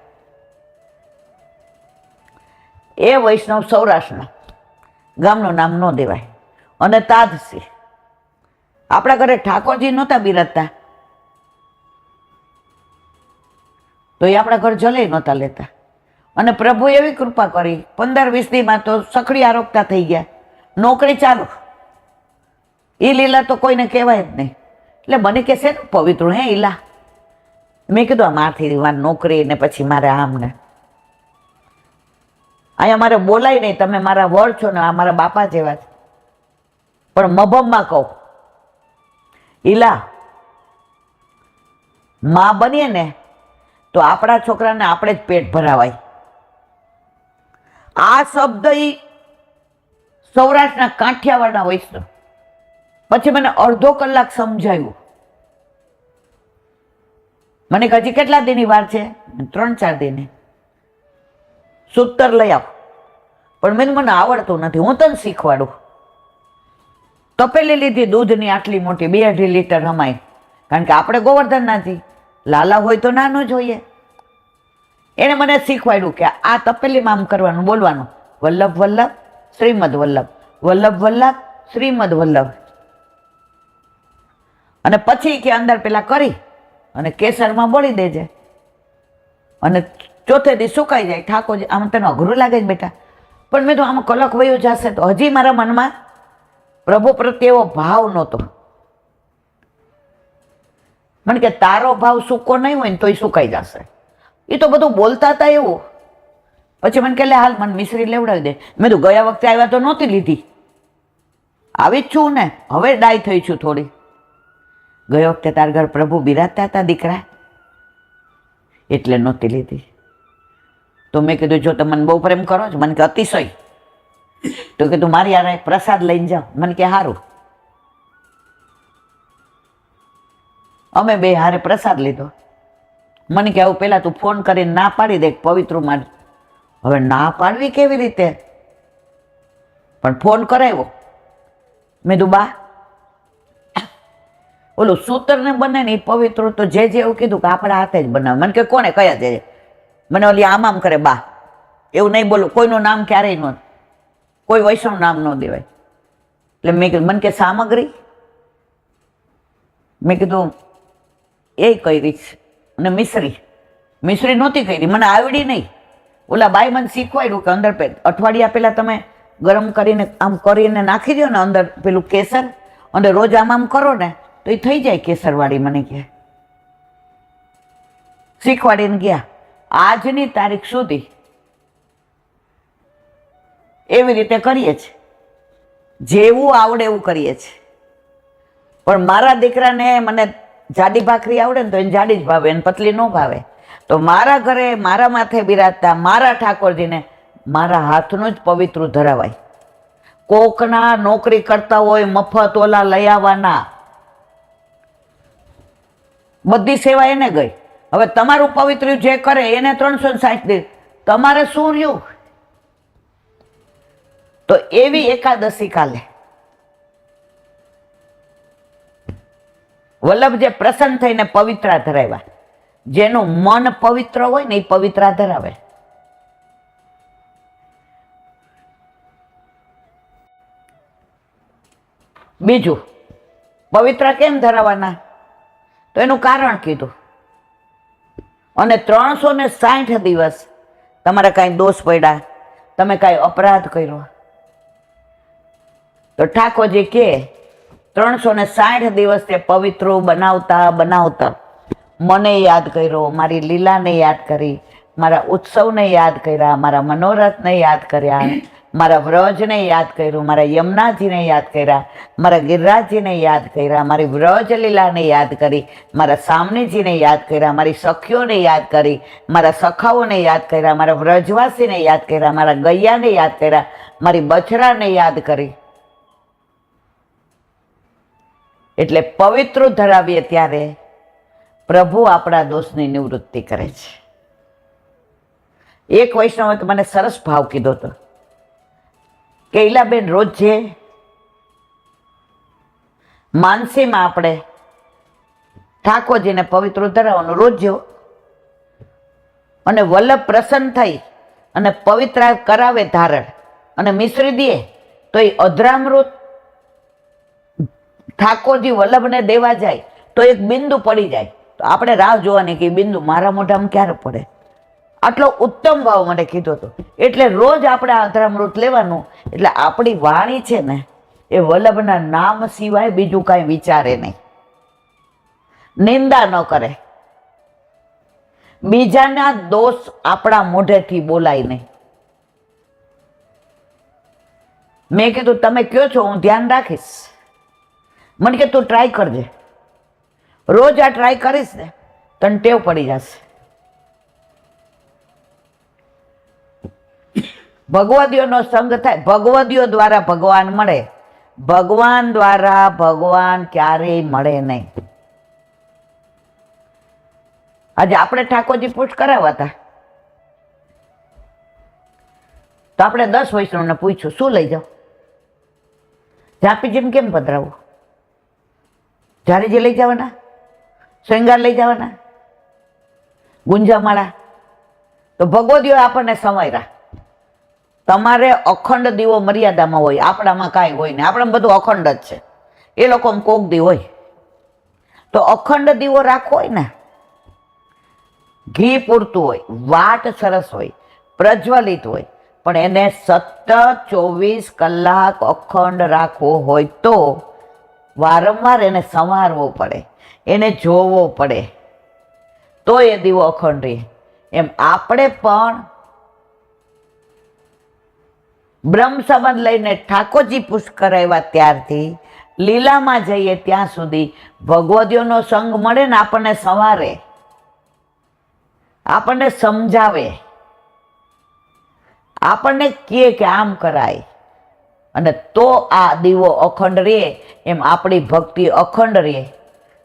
એ વૈષ્ણવ સૌરાષ્ટ્રના, ગામનું નામ ન દેવાય, અને તાજસી. આપણા ઘરે ઠાકોરજી નહોતા બિરાજતા, તો એ આપણા ઘર જલે નહોતા લેતા. અને પ્રભુ એવી કૃપા કરી, 15-20 દીમાં તો સખડી આરોગતા થઈ ગયા, નોકરી ચાલુ. એ લીલા તો કોઈને કહેવાય જ નહીં. એટલે મને કે છે પવિત્ર હે ઈલા. મેં કીધું આ માથી વાર નોકરી ને પછી મારે આમ ને અહીંયા મારે બોલાય નહીં, તમે મારા વડ છો ને, આ મારા બાપા જેવા છે. પણ મભમમાં કહું, ઈલા માં બનીએ ને તો આપણા છોકરાને આપણે જ પેટ ભરાવાય. આ શબ્દ ઈ સૌરાષ્ટ્રના કાઠિયાવાડના વૈષ્ણવ. પછી મને અડધો કલાક સમજાયું. મને હજી કેટલા દિનની વાર છે? 3-4 દિને. સૂતર લઈ આવ. પણ મને આવડતું નથી, હું તને શીખવાડું. તપેલી લીધી દૂધની, આટલી મોટી, 2-2.5 લીટર રમાય, કારણ કે આપણે ગોવર્ધન નથી, લાલા હોય તો નાનું જોઈએ. એને મને શીખવાડ્યું કે આ તપેલીમાં આમ કરવાનું, બોલવાનું વલ્લભ વલ્લભ શ્રીમદ વલ્લભ, વલ્લભ વલ્લભ શ્રીમદ વલ્લભ. અને પછી કે અંદર પેલા કરી અને કેસરમાં બોળી દેજે, અને ચોથે દી સુકાઈ જાય. ઠાકોરજી, આમ તને અઘરું લાગે છે બેટા? પણ મેં તો આમાં કલક વયો જશે. તો હજી મારા મનમાં પ્રભુ પ્રત્યે એવો ભાવ નહોતો. મને કે તારો ભાવ સૂકો નહીં હોય ને તોય સુકાઈ જશે. એ તો બધું બોલતા હતા એવું. પછી મને કે હાલ મને મિશ્રી લેવડાવી દે. મેં તો ગયા વખતે આવ્યા તો નહોતી લીધી, આવી જ છું ને, હવે ડાય થઈ છું થોડી. ગયા વખતે તાર ઘર પ્રભુ બિરાજતા હતા દીકરા, એટલે નહોતી લીધી. તો મેં કીધું જો તમે મને બહુ પ્રેમ કરો છો, મને કે અતિશય, તો કીધું મારી યાર પ્રસાદ લઈને જાઓ. મને કે સારું. અમે બે હારે પ્રસાદ લીધો. મને કે આવું પહેલાં તું ફોન કરીને ના પાડી દે પવિત્ર માં. હવે ના પાડવી કેવી રીતે? પણ ફોન કરાવ્યો. મેં કીધું બા ઓલું સૂતરને બને ને એ પવિત્ર તો જે એવું કીધું કે આપણા હાથે જ બનાવે. મને કે કોને કયા જે? મને ઓલી આમ કરે બા. એવું નહીં બોલું, કોઈનું નામ ક્યારેય ન, કોઈ વૈષ્ણવ નામ ન દેવાય. એટલે મેં કીધું, મને કે સામગ્રી? મેં કીધું એ કરી અને મિશ્રી નહોતી કરી, મને આવડી નહીં. ઓલા બાઈ મને શીખવાડ્યું કે અંદર અઠવાડિયા પહેલાં તમે ગરમ કરીને આમ કરીને નાખી દો ને અંદર પેલું કેસર, અને રોજ આમ કરો ને તો એ થઈ જાય કેસરવાળી. મને કહે શીખવાડીને ગયા. આજની તારીખ સુધી એવી રીતે કરીએ છીએ, જેવું આવડે એવું કરીએ છીએ. પણ મારા દીકરાને મને જાડી ભાખરી આવડે ને તો એને જાડી જ ભાવે, એને પતલી ન ભાવે. તો મારા ઘરે મારા માથે બિરાજતા મારા ઠાકોરજીને મારા હાથનું જ પવિત્ર ધરાવાય. કોકના નોકરી કરતા હોય મફત ઓલા લઈ આવવાના, બધી સેવા એને ગઈ. હવે તમારું પવિત્ર જે કરે એને 360 દે, તમારે શું રહ્યું? તો એવી એકાદશી કાલે વલ્લભ જે પ્રસન્ન થઈને પવિત્રા ધરાવ્યા. જેનું મન પવિત્ર હોય ને એ પવિત્રા ધરાવે. બીજું, પવિત્રા કેમ ધરાવવાના? તો એનું કારણ કીધું. અને 360 દિવસ તમારે કાંઈ દોષ પડ્યા, તમે કાંઈ અપરાધ કર્યો, તો ઠાકોરજી કે 360 દિવસ તે પવિત્ર બનાવતા બનાવતા મને યાદ કર્યો, મારી લીલાને યાદ કરી, મારા ઉત્સવને યાદ કર્યા, મારા મનોરથને યાદ કર્યા, મારા વ્રજને યાદ કર્યું, મારા યમુનાજીને યાદ કર્યા, મારા ગિરિરાજજીને યાદ કર્યા, મારી વ્રજ લીલાને યાદ કરી, મારા સામનેજીને યાદ કર્યા, મારી સખીઓને યાદ કરી, મારા સખાઓને યાદ કર્યા, મારા વ્રજવાસીને યાદ કર્યા, મારા ગૈયાને યાદ કર્યા, મારી બછરાને યાદ કરી. એટલે પવિત્ર ધરાવીએ ત્યારે પ્રભુ આપણા દોષની નિવૃત્તિ કરે છે. એક વૈષ્ણવે તો મને સરસ ભાવ કીધો હતો કે ઈલાબેન, રોજ જે માનસીમાં આપણે ઠાકોરજીને પવિત્ર ધરાવવાનું રોજ જેવો, અને વલ્લભ પ્રસન્ન થઈ અને પવિત્ર કરાવે ધારણ અને મિશ્રી દે તો એ અધરામૃત ઠાકોરજી વલ્લભને દેવા જાય તો એક બિંદુ પડી જાય. તો આપણે રાહ જોવાની કે બિંદુ મારા મોઢામાં ક્યારે પડે. આટલો ઉત્તમ ભાવ મને કીધો હતો. એટલે રોજ આપણે અધરામૃત લેવાનું. એટલે આપણી વાણી છે ને એ વલ્લભના નામ સિવાય બીજું કાંઈ વિચારે નહીં, નિંદા ન કરે, બીજાના દોષ આપણા મોઢેથી બોલાય નહીં. મેં કીધું તમે કયો છો હું ધ્યાન રાખીશ. મને કે તું ટ્રાય કરજે, રોજ આ ટ્રાય કરીશ ને તને ટેવ પડી જશે. ભગવદીઓનો સંગ થાય, ભગવદીઓ દ્વારા ભગવાન મળે, ભગવાન દ્વારા ભગવાન ક્યારેય મળે નહીં. આજે આપણે ઠાકોરજી પૂછ કરાવ્યા હતા તો આપણે 10 વૈષ્ણવને પૂછ્યું શું લઈ જાઓ, જાપીજીને કેમ પધરાવું, જારીજી લઈ જવાના, શ્રૃંગાર લઈ જવાના, ગુંજામાળા. તો ભગવદીઓ આપણને સમાયરા. તમારે અખંડ દીવો મર્યાદામાં હોય, આપણામાં કાંઈ હોય નહીં, આપણામાં બધું અખંડ જ છે, એ લોકોમાં કોક દી હોય. તો અખંડ દીવો રાખવો હોય ને, ઘી પૂરતું હોય, વાટ સરસ હોય, પ્રજ્વલિત હોય, પણ એને સતત 24 કલાક અખંડ રાખવો હોય તો વારંવાર એને સંવારવો પડે, એને જોવો પડે, તો એ દીવો અખંડ રહે. એમ આપણે પણ બ્રહ્મ સંબંધ લઈને ઠાકોરજી પુષ્પ કરાવ્યા ત્યારથી લીલામાં જઈએ ત્યાં સુધી ભગવદીઓનો સંગ મળે ને આપણને સંવારે, આપણને સમજાવે, આપણને કહે કે આમ કરાય, અને તો આ દીવો અખંડ રહે. એમ આપણી ભક્તિ અખંડ રહે.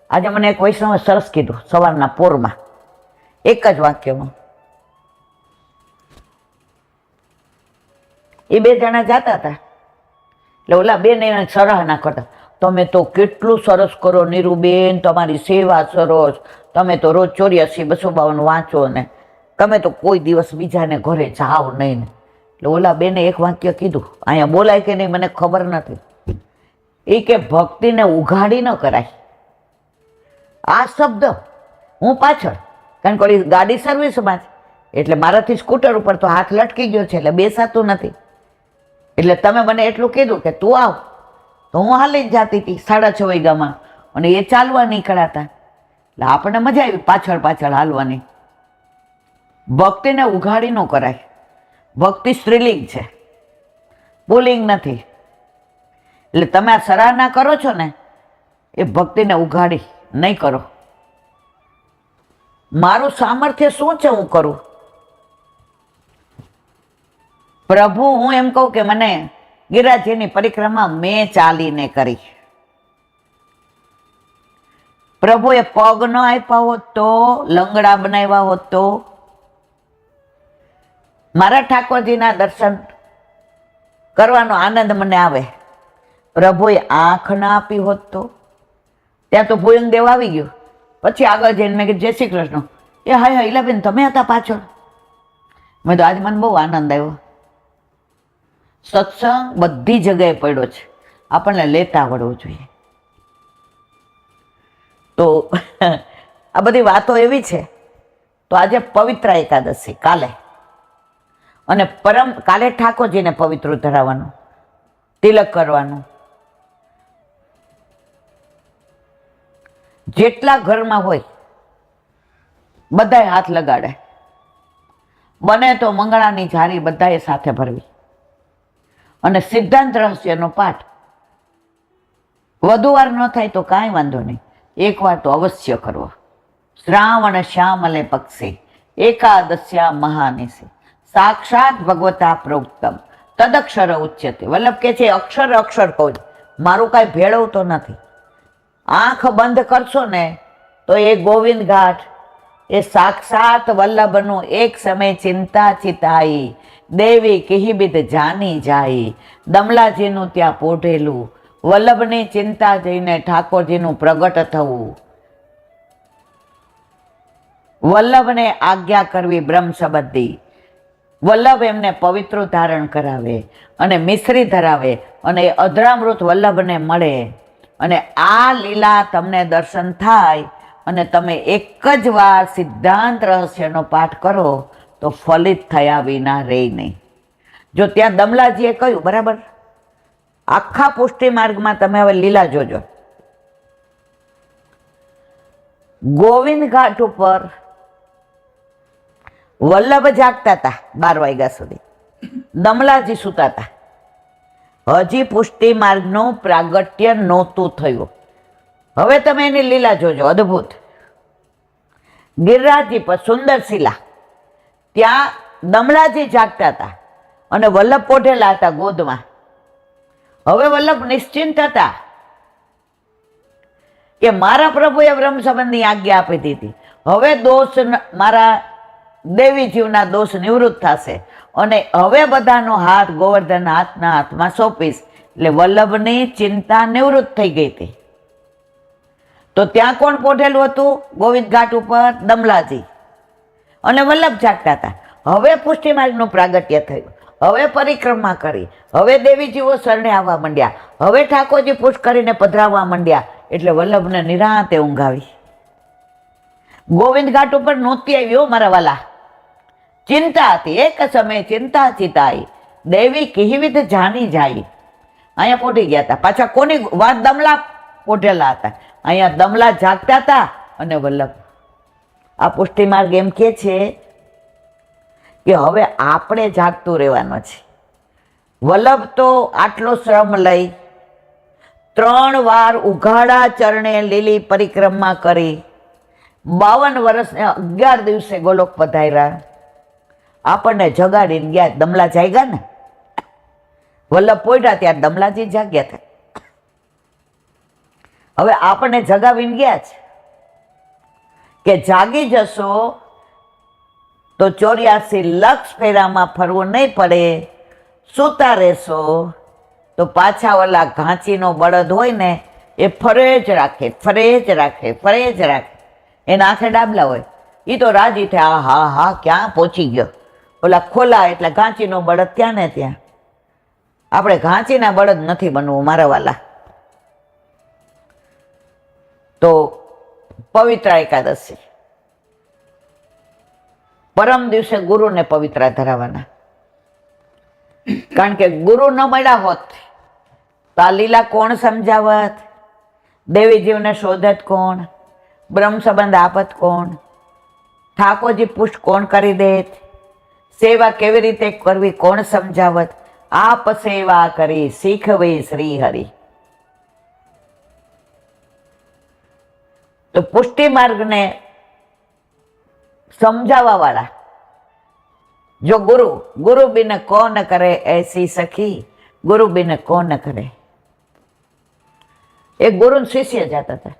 આજે મને એક વૈષ્ણવે સરસ કીધું સવારના પોરમાં એક જ વાક્યમાં. એ બે જણા જતા હતા એટલે ઓલા બેન એને સરાહના કરતા, તમે તો કેટલું સરસ કરો નીરુબેન, તમારી સેવા સરસ, તમે તો રોજ 84-252 વાંચો ને તમે તો કોઈ દિવસ બીજાને ઘરે જાઓ નહીં ને. એટલે ઓલા બેને એક વાક્ય કીધું, અહીંયા બોલાય કે નહીં મને ખબર નથી, એ કે ભક્તિને ઉઘાડી ન કરાય. આ શબ્દ હું પાછળ, કારણ કે ગાડી સર્વિસમાં છે એટલે મારાથી સ્કૂટર ઉપર તો હાથ લટકી ગયો છે એટલે બેસાતું નથી. એટલે તમે મને એટલું કીધું કે તું આવ, તો હું હાલી જ જતી હતી 6:30 વાગ્યામાં અને એ ચાલવા નીકળ્યા હતા. એટલે આપણને મજા આવી પાછળ પાછળ હાલવાની. ભક્તિને ઉઘાડી ન કરાય. ભક્તિ સ્ત્રીલિંગ છે, પુલ્લિંગ નથી. એટલે તમે આ સરાહના કરો છો ને એ ભક્તિને ઉઘાડી નહીં કરો. મારું સામર્થ્ય શું છે હું કરું? પ્રભુ, હું એમ કહું કે મને ગિરિરાજની પરિક્રમા મેં ચાલીને કરી. પ્રભુએ પગ ન આપ્યા હોત તો, લંગડા બનાવ્યા હોત તો, મારા ઠાકોરજીના દર્શન કરવાનો આનંદ મને આવે. પ્રભુએ આંખ ના આપી હોત તો, ત્યાં તો ભુયંગ દેવ આવી ગયો. પછી આગળ જઈને મેં કીધું જય શ્રી કૃષ્ણ. એ હાય ઈલાબેન તમે હતા પાછળ. મેં તો આજ મને બહુ આનંદ આવ્યો. સત્સંગ બધી જગ્યાએ પડ્યો છે, આપણને લેતા આવડવું જોઈએ. તો આ બધી વાતો એવી છે. તો આજે પવિત્ર એકાદશી કાલે, અને કાલે ઠાકોરજીને પવિત્ર ધરાવવાનું, તિલક કરવાનું. જેટલા ઘરમાં હોય બધાએ હાથ લગાડે. બને તો મંગળાની જારી બધાએ સાથે ભરવી. અને સિદ્ધાંત રહસ્યનો પાઠ વધુ વાર ન થાય તો કાંઈ વાંધો નહીં, એક વાર તો અવશ્ય કરવો. શ્રાવણ શ્યામલે પક્ષે એકાદશ્યા મહાનિશે સાક્ષાત ભગવતા પ્રોક્તમ તદક્ષર ઉચ્યતે. વલ્લભ કે છે અક્ષર અક્ષર કહું, મારું કાંઈ ભેળવતો નથી. આંખ બંધ કરશો ને તો એ ગોવિંદ ઘાટ, એ સાક્ષાત વલ્લભનું એક સમય ચિંતા ચિતાઈ દેવી કિહિબિદ જાની જાય. દમલાજીનું ત્યાં પોઢેલું, વલ્લભની ચિંતા જઈને ઠાકોરજીનું પ્રગટ થવું, વલ્લભને આજ્ઞા કરવી બ્રહ્મ સંબંધી, વલ્લભ એમને પવિત્ર ધારણ કરાવે અને મિશ્રી ધરાવે અને અધરામૃત વલ્લભને મળે. અને આ લીલા તમને દર્શન થાય અને તમે એક જ વાર સિદ્ધાંત રહસ્યનો પાઠ કરો તો ફલિત થયા વિના રહે નહીં. જો ત્યાં દમલાજીએ કહ્યું બરાબર, આખા પુષ્ટિ માર્ગમાં તમે હવે લીલા જોજો. ગોવિંદ ઘાટ ઉપર વલ્લભ જાગતા હતા 12 વાગ્યા સુધી, દમલાજી સૂતા હતા. હજી પુષ્ટિ માર્ગનું પ્રાગટ્ય નહોતું થયું. હવે તમે એની લીલા જોજો, અદ્ભુત. ગિરિરાજજી પર સુંદર શિલા, ત્યાં દમલાજી જાગતા હતા અને વલ્લભ પોઢેલા હતા ગોદમાં. હવે વલ્લભ નિશ્ચિંત હતા કે મારા પ્રભુએ બ્રહ્મ સંબંધની આજ્ઞા આપી દીધી. હવે દોષ, મારા દેવી જીવના દોષ નિવૃત્ત થશે અને હવે બધાનો હાથ ગોવર્ધન હાથના હાથમાં સોંપીશ. એટલે વલ્લભની ચિંતા નિવૃત્ત થઈ ગઈ હતી. તો ત્યાં કોણ પોઢેલું હતું? ગોવિંદ ઘાટ ઉપર દમલાજી અને વલ્લભ જાગતા હતા. હવે પુષ્ટિ માર્ગનું પ્રાગટ્ય થયું, હવે પરિક્રમા કરી, હવે દેવીજીઓ શરણે આવવા માંડ્યા, હવે ઠાકોરજી પુષ્ટ કરીને પધરાવવા માંડ્યા. એટલે વલ્લભને નિરાંતે ઊંઘ આવી. ગોવિંદ ઘાટ ઉપર નહોતી આવ્યો મારા વાલા, ચિંતા હતી. એક સમય ચિંતા ચિતાઈ દેવી કિહિવિદ જાની જાય. અહીંયા પોઢી ગયા હતા. પાછા કોની વાત? દમલા પોઢેલા હતા. અહીંયા દમલા જાગતા હતા અને વલ્લભ. આ પુષ્ટિ માર્ગ એમ કે છે કે હવે આપણે જાગતું રહેવાનું છે. વલ્લભ તો આટલો શ્રમ લઈ 3 વાર ઉઘાડા ચરણે લીલી પરિક્રમા કરી, 52 વર્ષને 11 દિવસે ગોલોક પધાર્યા. આપણને જગાડીને ગયા. દમલા જાગ્યા ને, વલ્લભ પોઢ્યા ત્યારે દમલાજી જાગ્યા હતા. હવે આપણને જગાવીને ગયા છે કે જાગી જશો તો 84 લક્ષ ફેરામાં ફરવું નહીં પડે, સૂતા રહેશો તો પાછા ઓલા ઘાંચીનો બળદ હોય ને એ ફરે જ રાખે, ફરે જ રાખે, ફરે જ રાખે. એના આંખે ડાબલા હોય, એ તો રાજી થાય, હા હા હા ક્યાં પહોંચી ગયો. ઓલા ખોલા એટલે ઘાંચીનો બળદ ત્યાં ને ત્યાં. આપણે ઘાંચીના બળદ નથી બનવું મારા વાલા. તો પવિત્ર એકાદશી, પરમ દિવસે ગુરુને પવિત્ર ધરાવવાના. કારણ કે ગુરુ ન મળ્યા હોત તો આ લીલા કોણ સમજાવત, દેવી જીવને શોધત કોણ, બ્રહ્મ સંબંધ આપત કોણ, ઠાકોરજી પુષ્ટ કોણ કરી દેત, સેવા કેવી રીતે કરવી કોણ સમજાવત. આપ સેવા કરી શીખવે શ્રી હરિ. તો પુષ્ટિ માર્ગને સમજાવવા વાળા જો ગુરુ, ગુરુ બિન કોન કરે એસી સખી, ગુરુ બિન કોન કરે. એક ગુરુ શિષ્ય જતા હતા.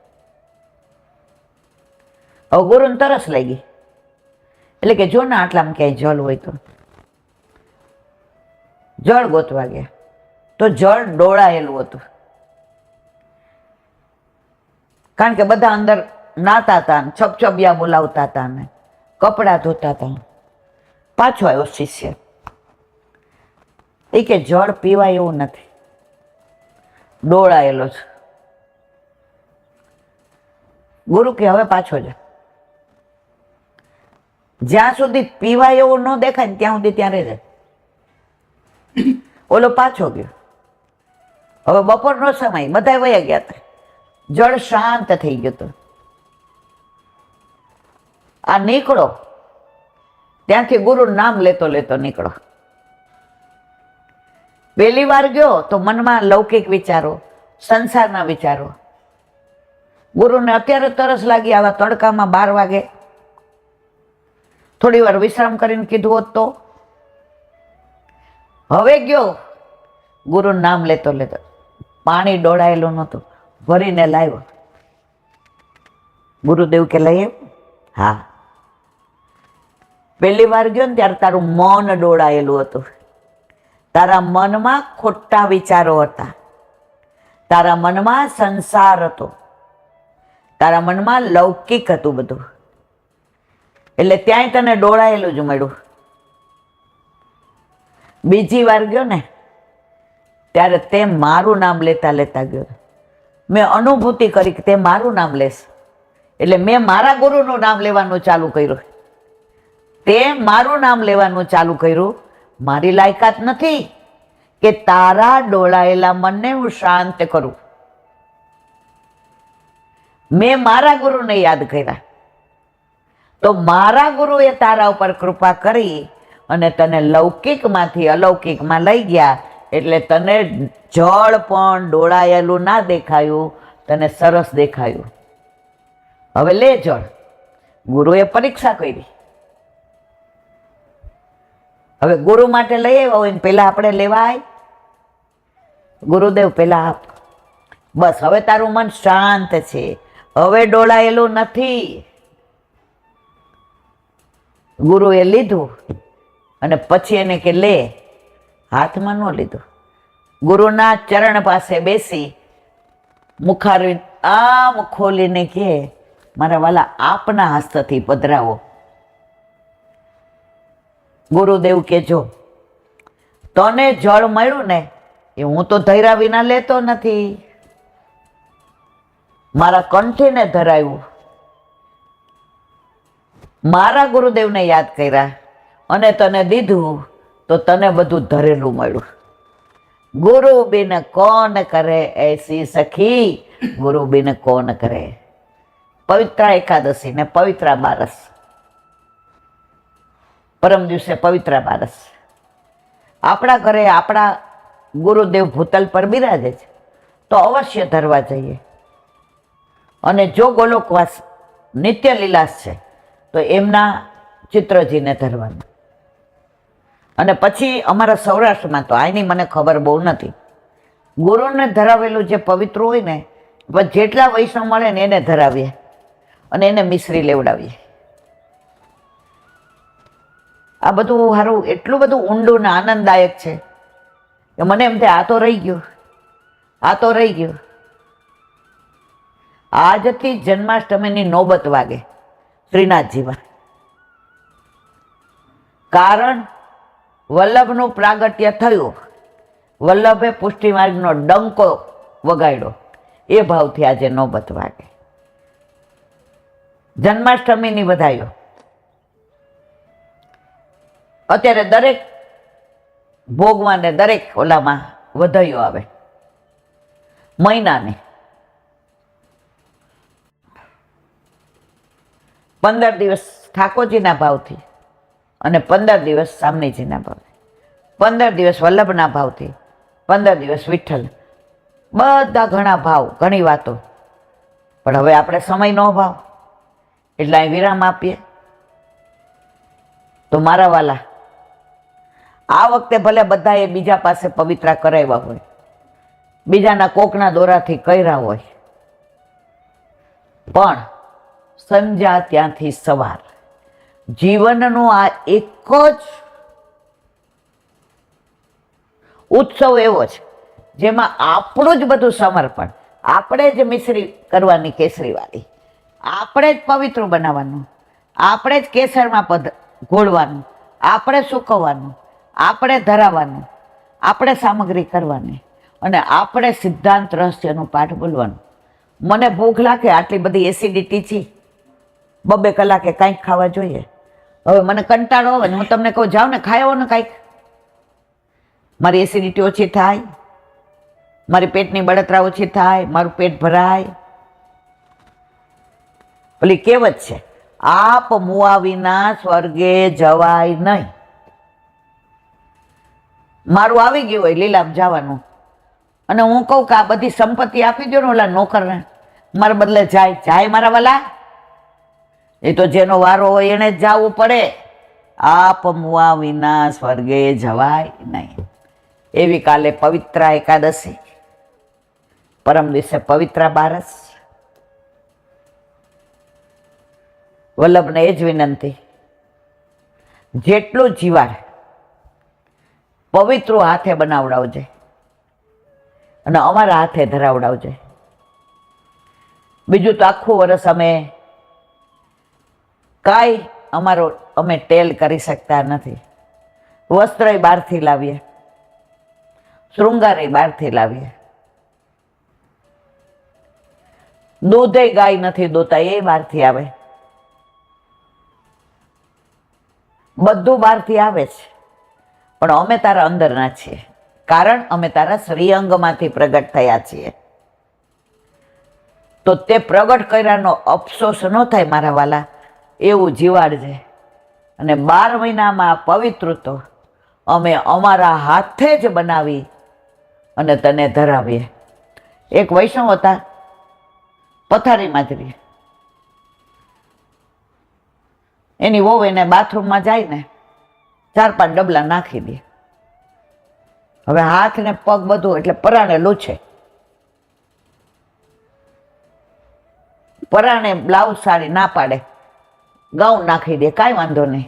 હવે ગુરુને તરસ લાગી એટલે કે જો ને આટલામાં ક્યાંય જળ હોય તો જળ ગોતવા ગયા. તો જળ ડોળાયેલું હતું, કારણ કે બધા અંદર નાતા હતા, છપછપિયા બોલાવતા હતા ને કપડાં ધોતા હતા. પાછો આવ્યો શિષ્ય, એ કે જળ પીવાય એવું નથી, ડોળાયેલો છે. ગુરુ કે હવે પાછો જા, જ્યાં સુધી પીવાય એવું ન દેખાય ને ત્યાં સુધી ત્યાં રહે. ઓલો પાછો ગયો. હવે બપોરનો સમય, બધા વયા ગયા હતા, જળ શાંત થઈ ગયું હતું. આ નીકળો, ત્યાંથી ગુરુ નામ લેતો લેતો નીકળો. પહેલી વાર ગયો તો મનમાં લૌકિક વિચારો, સંસારના વિચારો. ગુરુને અત્યારે તરસ લાગી આવા તડકામાં 12 વાગે. થોડી વાર વિશ્રામ કરીને કીધું હોત તો. હવે ગયો ગુરુનું નામ લેતો લેતો, પાણી ડોળાયેલું નહોતું, ભરીને લાવ્યો. ગુરુદેવ કે લઈ આવ્યો? હા. પહેલી વાર ગયો ને ત્યારે તારું મન ડોળાયેલું હતું, તારા મનમાં ખોટા વિચારો હતા, તારા મનમાં સંસાર હતો, તારા મનમાં લૌકિક હતું બધું, એટલે ત્યાંય તને ડોળાયેલું જ મળ્યું. બીજી વાર ગયો ને ત્યારે તે મારું નામ લેતા લેતા ગયો. મેં અનુભૂતિ કરી કે તે મારું નામ લેશ, એટલે મેં મારા ગુરુનું નામ લેવાનું ચાલુ કર્યું. તે મારું નામ લેવાનું ચાલુ કર્યું. મારી લાયકાત નથી કે તારા ડોળાયેલા મનને હું શાંત કરું. મેં મારા ગુરુને યાદ કર્યા, તો મારા ગુરુએ તારા ઉપર કૃપા કરી અને તને લૌકિકમાંથી અલૌકિકમાં લઈ ગયા. એટલે તને જળ પણ ડોળાયેલું ના દેખાયું, તને સરસ દેખાયું. હવે લે જળ. ગુરુએ પરીક્ષા કરી. હવે ગુરુ માટે લઈ આવ્યા હોય ને પેલા આપણે લેવાય? ગુરુદેવ પેલા આપ, બસ હવે તારું મન શાંત છે, હવે ડોળાયેલું નથી. ગુરુએ લીધું અને પછી એને કે લે. હાથમાં ન લીધું. ગુરુના ચરણ પાસે બેસી મુખારવિંદ આમ ખોલીને કે મારા વાલા આપના હસ્તથી પધરાવો. ગુરુદેવ કે જો તને જળ મળ્યું ને એ હું તો ધૈર્યા વિના લેતો નથી, મારા કંઠીને ધરાયું, મારા ગુરુદેવને યાદ કર્યા અને તને દીધું તો તને બધું ધરેલું મળ્યું. ગુરુ બિન કોણ કરે એસી સખી, ગુરુ બિન કોણ કરે. પવિત્ર એકાદશી ને પવિત્ર બારસ, પરમ દિવસે પવિત્ર બારસ. આપણા ઘરે આપણા ગુરુદેવ ભૂતલ પર બિરાજે છે તો અવશ્ય ધરવા જઈએ. અને જો ગોલોકવાસ નિત્ય લીલાસ છે તો એમના ચિત્રજીને ધરવાનું. અને પછી અમારા સૌરાષ્ટ્રમાં તો આની મને ખબર બહુ નથી, ગુરુને ધરાવેલું જે પવિત્ર હોય ને પછી જેટલા વૈષ્ણવ મળે ને એને ધરાવીએ અને એને મિશ્રી લેવડાવીએ. આ બધું સારું એટલું બધું ઊંડું ને આનંદદાયક છે કે મને એમ થાય આ તો રહી ગયું, આ તો રહી ગયું. આજથી જન્માષ્ટમીની નોબત વાગે શ્રીનાથજીમાં. કારણ વલ્લભનું પ્રાગટ્ય થયું, વલ્લભે પુષ્ટિ માર્ગનો ડંકો વગાડ્યો, એ ભાવથી આજે નોબત વાગે. જન્માષ્ટમીની વધાઈઓ. અત્યારે દરેક ભોગમાં ને દરેક ઓલામાં વધાઈઓ આવે મહિનાની. 15 દિવસ ઠાકોરજીના ભાવથી અને 15 દિવસ સામણીજીના ભાવથી, 15 દિવસ વલ્લભના ભાવથી, 15 દિવસ વિઠ્ઠલ. બધા ઘણા ભાવ, ઘણી વાતો. પણ હવે આપણે સમયનો અભાવ એટલે અહીં વિરામ આપીએ. તો મારા વાલા, આ વખતે ભલે બધાએ બીજા પાસે પવિત્રા કરાવ્યા હોય, બીજાના કોકના દોરાથી કર્યા હોય, પણ સંધ્યા ત્યાંથી સવાર, જીવનનો આ એક જ ઉત્સવ એવો છે જેમાં આપણું જ બધું સમર્પણ, આપણે જ મિશ્રી કરવાની કેસરીવાળી, આપણે જ પવિત્ર બનાવવાનું, આપણે જ કેસરમાં ઘોળવાનું, આપણે સૂકવવાનું, આપણે ધરાવવાનું, આપણે સામગ્રી કરવાની અને આપણે સિદ્ધાંત રહસ્યનું પાઠ બોલવાનું. મને ભૂખ લાગે, આટલી બધી એસિડિટી છે, 2 કલાકે કાંઈક ખાવા જોઈએ. હવે મને કંટાળો આવે ને હું તમને કહું જાઓ ને ખાઈ આવો ને કાંઈક, મારી એસિડિટી ઓછી થાય, મારી પેટની બળતરા ઓછી થાય, મારું પેટ ભરાય. પેલી કહેવત છે, આપ મુઆ વિના સ્વર્ગે જવાય નહીં. મારું આવી ગયું હોય લીલામ જવાનું અને હું કહું કે આ બધી સંપત્તિ આપી દો ને ઓલા નોકરને, મારા બદલે જાય મારા વાલા. એ તો જેનો વારો હોય એને જ જવું પડે. આપ મુઆ વિના સ્વર્ગે જવાય નહીં. એવી કાલે પવિત્રા એકાદશી, પરમ દિવસે પવિત્રા બારસ. વલ્લભને એ જ વિનંતી, જેટલું જીવાડ પવિત્ર હાથે બનાવડાવજે અને અમારા હાથે ધરાવડાવજે. બીજું તો આખું વર્ષ અમે કાંઈ અમે ટેલ કરી શકતા નથી. વસ્ત્રય બહારથી લાવીએ, શૃંગારય બહારથી લાવીએ, દૂધે ગાય નથી દોતા એ બહારથી આવે, બધું બહારથી આવે છે. પણ અમે તારા અંદરના છીએ, કારણ અમે તારા શ્રીઅંગમાંથી પ્રગટ થયા છીએ. તો તે પ્રગટ કર્યાનો અફસોસ ન થાય મારા વાલા, એવું જીવાડજે. અને 12 મહિનામાં પવિત્ર તો અમે અમારા હાથે જ બનાવી અને તને ધરાવીએ. એક વૈષ્ણવ હતા, પથારીમાં જ રહે. એની વહુ એને બાથરૂમમાં જાય ને 4-5 ડબલા નાખી દે. હવે હાથ ને પગ બધું એટલે પરાણે લૂછે, પરાણે બ્લાઉઝ સાડી ના પાડે, ગાઉન નાખી દે, કાંઈ વાંધો નહીં,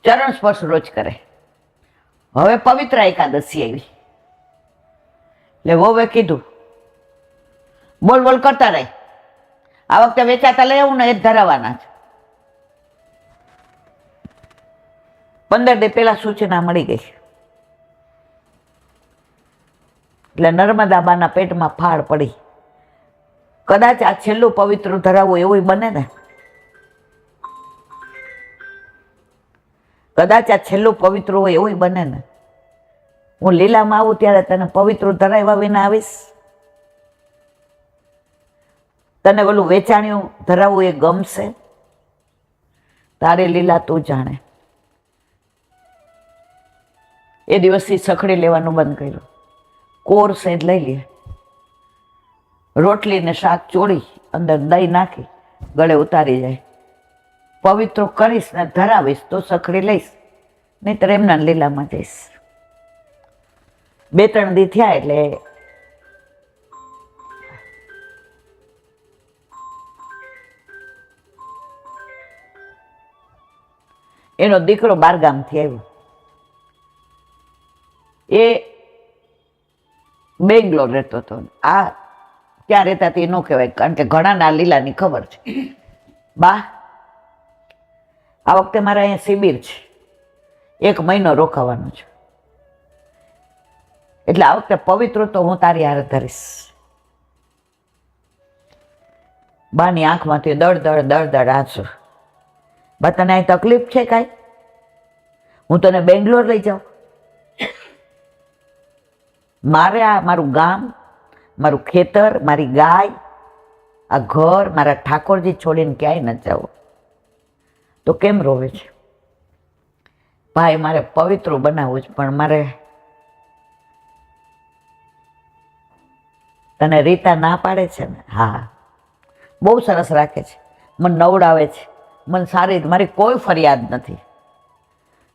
ચરણ સ્પર્શ રોજ કરે. હવે પવિત્ર એકાદશી આવી એટલે વહુએ કીધું બોલ બોલ કરતા રહે, આ વખતે વેચાતા લઈ આવું ને એ જ ધરાવવાના છે. 15 દી પહેલા સૂચના મળી ગઈ એટલે નર્મદાબાના પેટમાં ફાળ પડી. કદાચ આ છેલ્લું પવિત્ર ધરાવવું એવું બને ને, કદાચ આ છેલ્લું પવિત્ર હોય એવું બને ને. હું લીલામાં આવું ત્યારે તને પવિત્ર ધરાવ્યા વિના આવીશ. તને ઓલું વેચાણ્યું ધરાવવું એ ગમશે? તારે લીલા તું જાણે. એ દિવસથી સખડી લેવાનું બંધ કર્યું, કોર સેજ લઈ લે, રોટલી ને શાક ચોળી અંદર દહીં નાખી ગળે ઉતારી જાય. પવિત્ર કરીશ ને ધરાવીશ તો સખડી લઈશ, નહીતર એમના લીલામાં જઈશ. 2-3 દી થયા એટલે એનો દીકરો બારગામથી આવ્યો, એ બેંગ્લોર રહેતો હતો. આ ક્યાં રહેતા તે ન કહેવાય, કારણ કે ઘણાના લીલાની ખબર છે. બા, આ વખતે મારે અહીંયા શિબિર છે, 1 મહિનો રોકાવાનો છે, એટલે આ વખતે પવિત્ર તો હું તારી હારે ધરીશ. બાની આંખમાંથી દળ દળ આંસુ. બા, તને અહીં તકલીફ છે કાંઈ? હું તને બેંગ્લોર લઈ જાઉં? મારે આ મારું ગામ, મારું ખેતર, મારી ગાય, આ ઘર, મારા ઠાકોરજી છોડીને ક્યાંય ન જાવ. તો કેમ રોવે છે? ભાઈ, મારે પવિત્ર બનાવવું છે, પણ મારે તને રીતા ના પાડે છે ને? હા, બહુ સરસ રાખે છે, મને નવડાવે છે, મને સારી, મારી કોઈ ફરિયાદ નથી.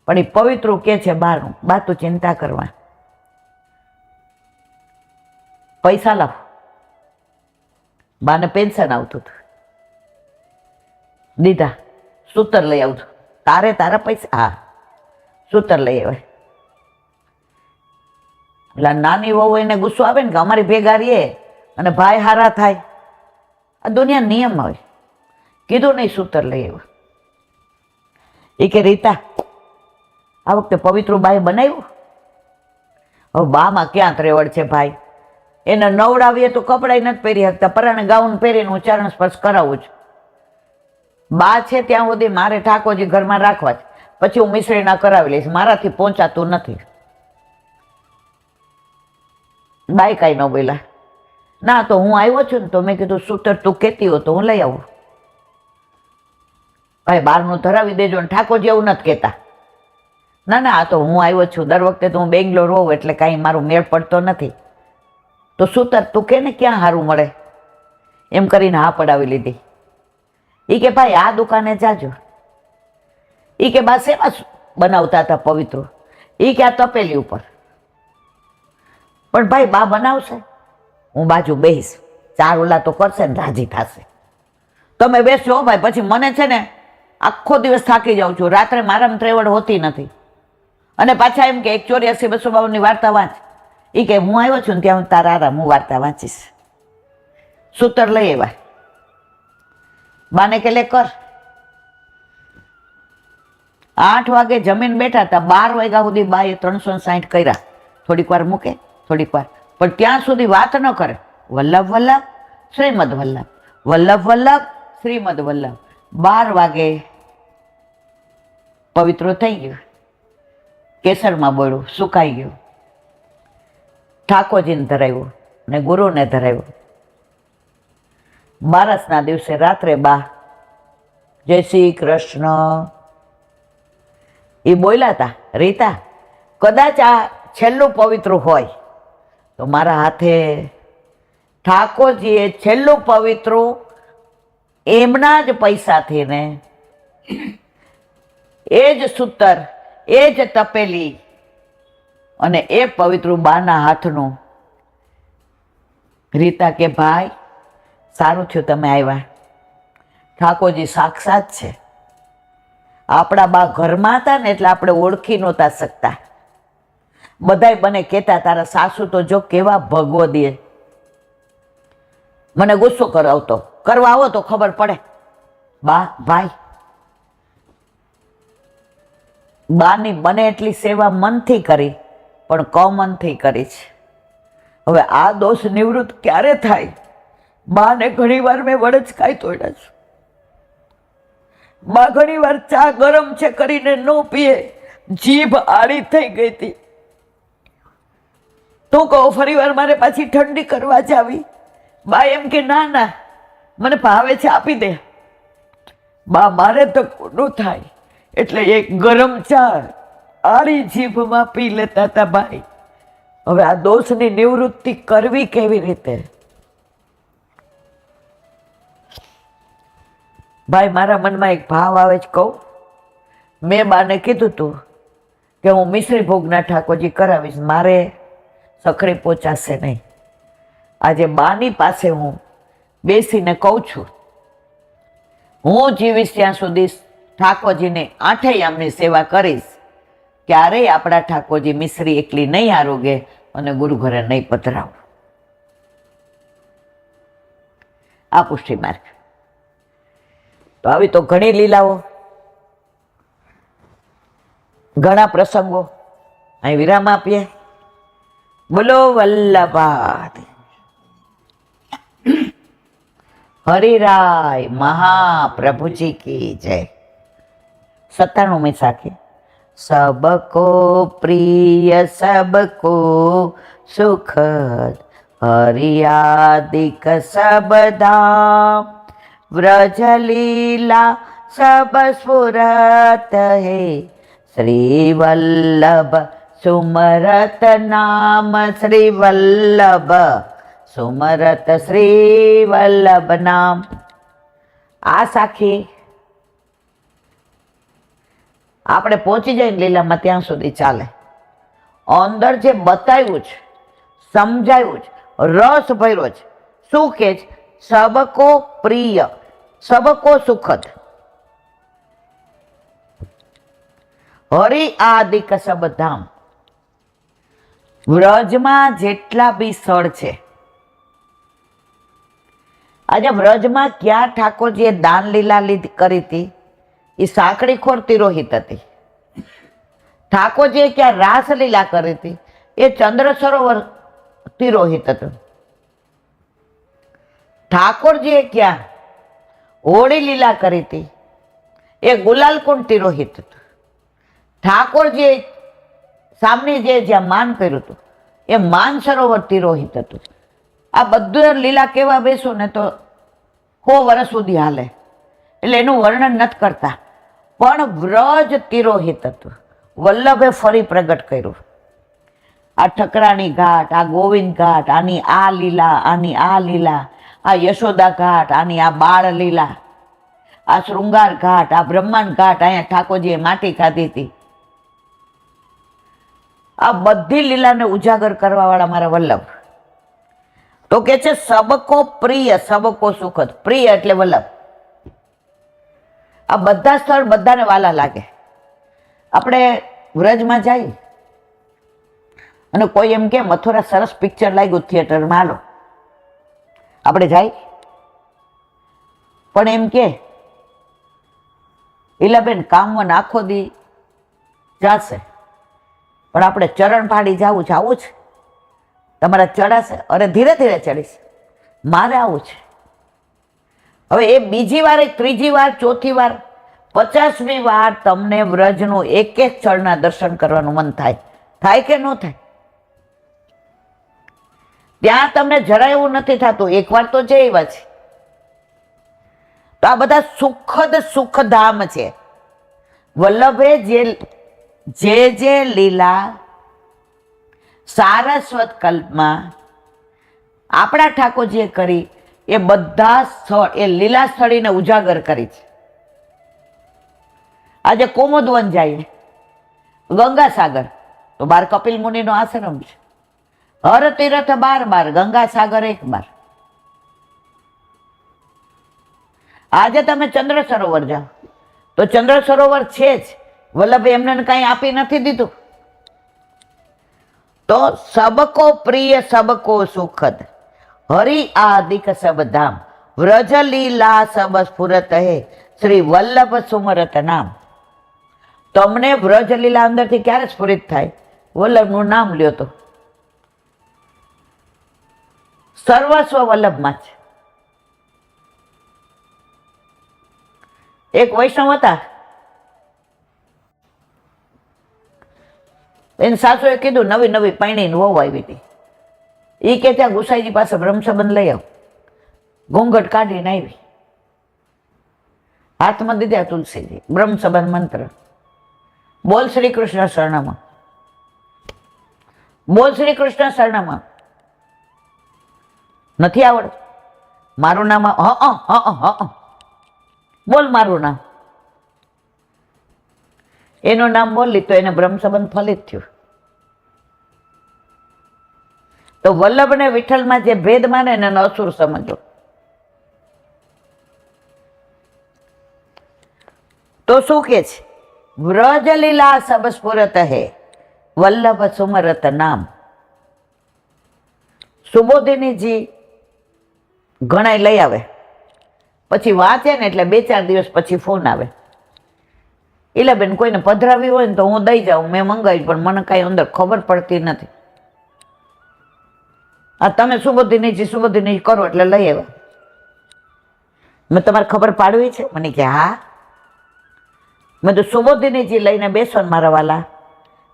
પણ એ પવિત્ર કે છે બહારનું, બા તું ચિંતા કરવા, પૈસા લાવ. બાને પેન્શન આવતું હતું, દીધા. સૂતર લઈ આવતું. તારા પૈસા? હા, સૂતર લઈ આવે. એટલે નાની વહુ એને ગુસ્સો આવે ને કે અમારી ભેગા રહીએ અને ભાઈ હારા થાય. આ દુનિયા નિયમ હોય. કીધું નહીં, સૂતર લઈ આવ્યો. એ કે રીતા, આ વખતે પવિત્ર બાએ બનાવ્યું? હવે બામાં ક્યાં ત્રેવડ છે ભાઈ? એને નવડાવીએ તો કપડાય નથી પહેરી શકતા, પરાણે ગાઉન પહેરીને હું ચરણ સ્પર્શ કરાવું છું. બા છે ત્યાં સુધી મારે ઠાકોરજી ઘરમાં રાખવા છે, પછી હું મિશ્રીના કરાવી લઈશ, મારાથી પહોંચાતું નથી. બાઈ કાંઈ ન બોલ્યા. ના, તો હું આવ્યો છું ને, તો મેં કીધું સૂતર તું કહેતી હો તો હું લઈ આવું. ભાઈ, બહારનું ધરાવી દેજો ને, ઠાકોરજી એવું નથી કહેતા. ના ના, આ તો હું આવ્યો છું, દર વખતે તો હું બેંગ્લોર હોઉં એટલે કાંઈ મારું મેળ પડતો નથી. તો સૂતર તું કે ને ક્યાં સારું મળે? એમ કરીને હા પડાવી લીધી. એ કે ભાઈ આ દુકાને જાજો. એ કે બા શેમાં બનાવતા હતા પવિત્ર? એ કે આ તપેલી ઉપર. પણ ભાઈ બા બનાવશે, હું બાજુ બેહીશ, 4 ઓલા તો કરશે ને રાજી થશે. તમે બેસજો ભાઈ, પછી મને છે ને આખો દિવસ થાકી જાઉં છું, રાત્રે મારામાં ત્રેવડ હોતી નથી. અને પાછા એમ કે 184-252 વાર્તા વાંચ. એ કે હું આવ્યો છું ને ત્યાં તારા આરામ, હું વાર્તા વાંચીશ. સૂતર લઈ આવ્યા. બાને કે લે કર. 8 વાગે જમીન બેઠા હતા, 12 વાગ્યા સુધી બાએ 360 કર્યા. થોડીક વાર મૂકે, થોડીક વાર, પણ ત્યાં સુધી વાત ન કરે. વલ્લભ વલ્લભ શ્રીમદ વલ્લભ, વલ્લભ વલ્લભ શ્રીમદ વલ્લભ. 12 વાગે પવિત્ર થઈ ગયું, કેસરમાં બોળ્યું, સુકાઈ ગયું. ઠાકોરજીને ધરાવ્યું ને ગુરુને ધરાવ્યું. બારસના દિવસે રાત્રે બા જય શ્રી કૃષ્ણ એ બોલ્યા હતા. રીતા, કદાચ આ છેલ્લું પવિત્ર હોય તો મારા હાથે ઠાકોરજીએ છેલ્લું પવિત્ર એમના જ પૈસાથી ને એ જ સૂતર, એ જ તપેલી અને એ પવિત્ર બાના હાથનું. રીતા કે ભાઈ સારું થયું તમે આવ્યા, ઠાકોરજી સાક્ષાત છે. આપણા બા ઘરમાં હતા ને એટલે આપણે ઓળખી નહોતા શકતા. બધાય બને કહેતા તારા સાસુ તો જો કેવા ભગવો દે. મને ગુસ્સો કરાવતો, કરવા આવો તો ખબર પડે. બા ભાઈ, બાની બને એટલી સેવા મનથી કરી, પણ કમનથી કરી છે. હવે આ દોષ નિવૃત્ત ક્યારે થાય? બાને ઘણી વાર મેં વડચકાઈ તોડ્યા છે. બા ઘણી વાર ચા ગરમ છે કરીને ન પીએ, જીભ આડી થઈ ગઈ હતી. તું કહો ફરી વાર મારે પાછી ઠંડી કરવા જ આવી. બા એમ કે ના ના મને ભાવે છે આપી દે. બા મારે તો કોનું થાય એટલે એક ગરમ ચા આડી જીભમાં પી લેતા હતા ભાઈ. હવે આ દોષની નિવૃત્તિ કરવી કેવી રીતે? ભાઈ મારા મનમાં એક ભાવ આવે છે, કહું. મેં બાને કીધું તું કે હું મિશ્રી ભોગના ઠાકોરજી કરાવીશ, મારે સખડી પહોંચાશે નહીં. આજે બાની પાસે હું બેસીને કહું છું, હું જીવીશ ત્યાં સુધી ઠાકોરજીને આઠેય આમની સેવા કરીશ, ક્યારેય આપણા ઠાકોરજી મિશ્રી એકલી નહીં આરોગે અને ગુરુ ઘરે નહીં પધરાવું. આ પુષ્ટિ માર્ગ. તો આવી તો ઘણી લીલાઓ, ઘણા પ્રસંગો. અહીં વિરામ આપીએ. બોલો વલ્લભાઈ હરિરાય મહાપ્રભુજી કી જય. 97મી સાખી. सबको प्रिय सबको सुखद हरियादिक सब धाम व्रज लीला सब स्फुरत है श्री वल्लभ सुमरत नाम श्री वल्लभ सुमरत श्री वल्लभ नाम. આ સાખી આપણે પહોંચી જાય લીલામાં ત્યાં સુધી ચાલે. અંદર જે બતાવ્યું છે, સમજાયું છે, રસ ભર્યો છે. શું કે છે? સબકો પ્રિય સબકો સુખદ હરિ આદિક સબ ધામ. વ્રજમાં જેટલા બી સ્થળ છે, આજે વ્રજમાં ક્યાં ઠાકોરજીએ દાન લીલા કરી હતી? એ સાંકડીખોર તિરોહિત હતી. ઠાકોરજીએ ક્યાં રાસલીલા કરી હતી? એ ચંદ્ર સરોવર તિરોહિત હતું. ઠાકોરજીએ ક્યાં હોળી લીલા કરી હતી? એ ગુલાલકુંડ તિરોહિત હતું. ઠાકોરજીએ સામની જ્યાં માન કર્યું હતું એ માન સરોવર તિરોહિત હતું. આ બધું લીલા કેવા બેસો ને તો 100 વર્ષ સુધી હાલે, એટલે એનું વર્ણન નથી કરતા. પણ વ્રજ તિરોહિત હતું. વલ્લભે ફરી પ્રગટ કર્યું. આ ઠકરાણી ઘાટ, આ ગોવિંદ ઘાટ, આની આ લીલા, આની આ લીલા, આ યશોદા ઘાટ, આની આ બાળ લીલા, આ શૃંગાર ઘાટ, આ બ્રહ્માંડ ઘાટ, અહીંયા ઠાકોરજીએ માટી ખાધી હતી. આ બધી લીલાને ઉજાગર કરવા વાળા મારા વલ્લભ. તો કે છે સબકો પ્રિય સબકો સુખદ. પ્રિય એટલે વલ્લભ. આ બધા સ્થળ બધાને વાલા લાગે. આપણે વ્રજમાં જઈએ અને કોઈ એમ કે મથુરા સરસ પિક્ચર લાગ્યું થિયેટરમાં, હાલો આપણે જાય. પણ એમ કે ઈલાબેન કામમાં આખો દી જાશે, પણ આપણે ચરણ પાડી જવું છે, આવું છે? તમારા ચડાશે? અરે ધીરે ધીરે ચડીશ, મારે આવું છે. હવે એ બીજી વાર, ત્રીજી વાર, ચોથી વાર, 50મી વાર તમને વ્રજનું એક એક સ્થળના દર્શન કરવાનું મન થાય. થાય કે ન થાય? ત્યાં તમને જરાય એવું નથી થતું એકવાર તો જઈ એવા છે. તો આ બધા સુખદ સુખધામ છે. વલ્લભે જે લીલા સારસ્વત કલ્પમાં આપણા ઠાકોરજીએ કરી એ બધા સ્થળ, એ લીલા સ્થળીને ઉજાગર કરી છે. આજે કોમોદવન જાય, ગંગાસાગર તો 12 કપિલ મુનિનો આશ્રમ છે. હર તીર્થ 12, ગંગાસાગર 1. આજે તમે ચંદ્ર સરોવર જાઓ તો ચંદ્ર સરોવર છે જ, વલ્લભે એમને કઈ આપી નથી દીધું. તો સબકો પ્રિય સબકો સુખદ હરિ આદિક સબ ધામ વ્રજ લીલા સબ સ્ફુરત હે શ્રી વલ્લભ સુમરત નામ. તમને વ્રજ લીલા અંદરથી ક્યારે સ્ફુરિત થાય? વલ્લભનું નામ લ્યો તો સર્વસ્વ વલ્લભમાં છે. એક વૈષ્ણવ હતા, એની સાસુએ કીધું નવી નવી પૈણીને વહુ આવી હતી. એ કે ત્યાં ગુસાઈજી પાસે બ્રહ્મ સંબંધ લઈ આવ. ઘૂંઘટ કાઢીને આવી, હાથમાં દીધા તુલસીજી, બ્રહ્મ સંબંધ મંત્ર. બોલ શ્રી કૃષ્ણ શરણમાં, બોલ શ્રી કૃષ્ણ શરણમાં. નથી આવડતું? મારું નામ બોલ, મારું નામ. એનું નામ બોલી તો એને બ્રહ્મ સંબંધ ફલિત થયું. તો વલ્લભ ને વિઠ્ઠલમાં જે ભેદ માને એને અસુર સમજો. તો શું કે છે? વ્રજ લીલા સબ સ્ફુરત હે વલ્લભ સુમરત નામ. સુબોધિનીજી ઘણા લઈ આવે, પછી વાંચે ને એટલે 2-4 દિવસ પછી ફોન આવે, ઈલાબેન કોઈને પધરાવી હોય ને તો હું દઈ જાઉં, મેં મંગાવી પણ મને કાંઈ અંદર ખબર પડતી નથી. આ તમે સુબોધિનીજી કરો એટલે લઈ આવ્યા. મેં તમારે ખબર પાડવી છે? મને કે હા. મેં તો સુબોધિનીજી લઈને બેસો ને મારા વાલા,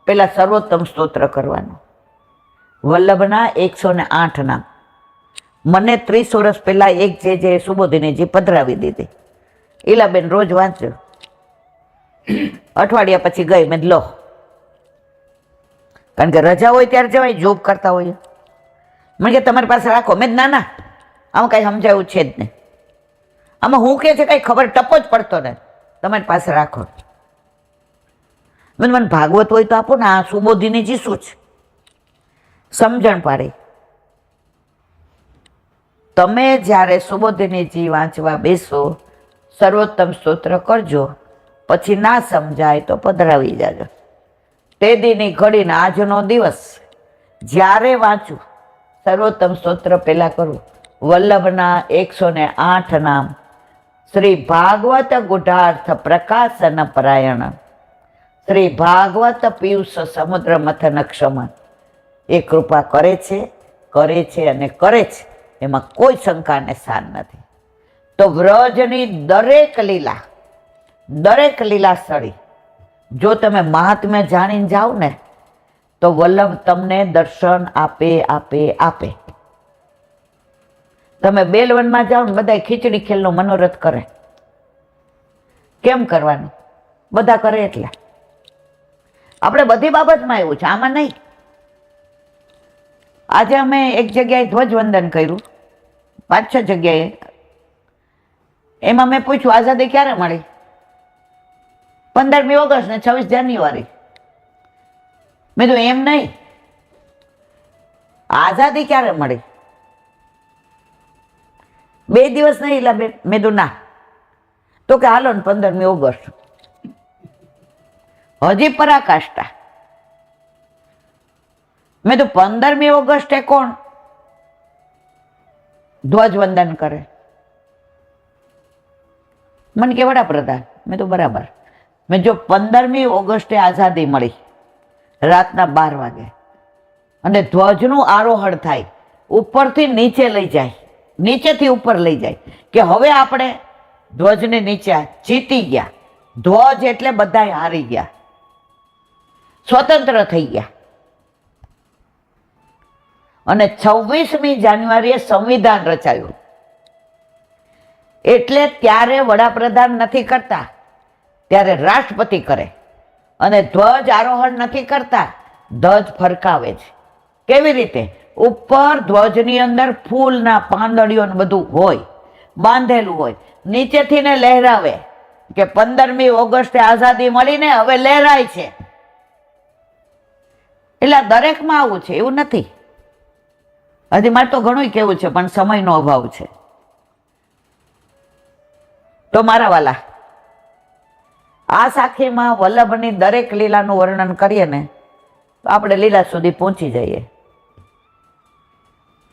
પેલા સર્વોત્તમ સ્તોત્ર કરવાનું, વલ્લભના 108 નામ. મને 30 વર્ષ પહેલા એક જે સુબોધિનીજી પધરાવી દીધી, ઈલાબેન રોજ વાંચજો. અઠવાડિયા પછી ગઈ, મેં લો, કારણ કે રજા હોય ત્યારે જવાય, જોબ કરતા હોય. મને કે તમારી પાસે રાખો. મેં ના ના, આમાં કાંઈ સમજાયું છે જ નહીં, આમાં હું કે છે કાંઈ ખબર ટપો જ પડતો ને, તમારી પાસે રાખો. મને ભાગવત હોય તો આપો ને. આ સુબોધિનીજી શું છે? સમજણ પાડી. તમે જ્યારે સુબોધિનીજી વાંચવા બેસો, સર્વોત્તમ સ્તોત્ર કરજો, પછી ના સમજાય તો પધરાવી જાજો. તે દીની ઘડીને આજનો દિવસ જ્યારે વાંચું, સર્વોત્તમ સ્તોત્ર પહેલા કરું, વલ્લભના 108 નામ, શ્રી ભાગવત ગુઢાર્થ પ્રકાશન પરાયણ, શ્રી ભાગવત પિયુષ સમુદ્ર મથન ક્ષમા. એ કૃપા કરે છે અને કરે છે, એમાં કોઈ શંકાને સ્થાન નથી. તો વ્રજની દરેક લીલા સ્થળી જો તમે મહાત્મ્ય જાણીને જાઓ ને તો વલ્લભ તમને દર્શન આપે. તમે બેલવનમાં જાઓ ને, બધા ખીચડી ખેલનો મનોરથ કરે. કેમ કરવાનું? બધા કરે એટલે. આપણે બધી બાબતમાં એવું છે, આમાં નહીં. આજે અમે એક જગ્યાએ ધ્વજવંદન કર્યું, 5-6 જગ્યાએ. એમાં મેં પૂછ્યું આઝાદી ક્યારે મળી? 15મી ઓગસ્ટ ને 26 જાન્યુઆરી. મેં તો એમ નહીં, આઝાદી ક્યારે મળી? 2 દિવસ નહીં લા. મેં તો ના. તો કે હાલો ને 15મી ઓગસ્ટ. હજી પરાકાષ્ઠા. મેં તો 15મી ઓગસ્ટે કોણ ધ્વજવંદન કરે? મને કે વડાપ્રધાન. મેં તો બરાબર. મેં જો 15મી ઓગસ્ટે આઝાદી મળી રાતના 12 વાગે અને ધ્વજનું આરોહણ થાય, ઉપરથી નીચે લઈ જાય, નીચેથી ઉપર લઈ જાય, કે હવે આપણે ધ્વજને નીચે જીતી ગયા. ધ્વજ એટલે બધા હારી ગયા, સ્વતંત્ર થઈ ગયા. અને 26મી જાન્યુઆરીએ સંવિધાન રચાયું. એટલે ત્યારે વડાપ્રધાન નથી કરતા, ત્યારે રાષ્ટ્રપતિ કરે. અને ધ્વજ આરોહણ નથી કરતા, ધ્વજ ફરકાવે છે. કેવી રીતે? ઉપર ધ્વજની અંદર ફૂલના પાંદડીઓ બધું હોય, બાંધેલું હોય, નીચેથી ને લહેરાવે કે 15મી ઓગસ્ટે આઝાદી મળીને હવે લહેરાય છે. એટલે દરેકમાં આવું છે, એવું નથી. હજી મારે તો ઘણું કેવું છે, પણ સમયનો અભાવ છે. તો મારા વાલા, આ સાખીમાં વલ્લભની દરેક લીલાનું વર્ણન કરીએ ને તો આપણે લીલા સુધી પહોંચી જઈએ.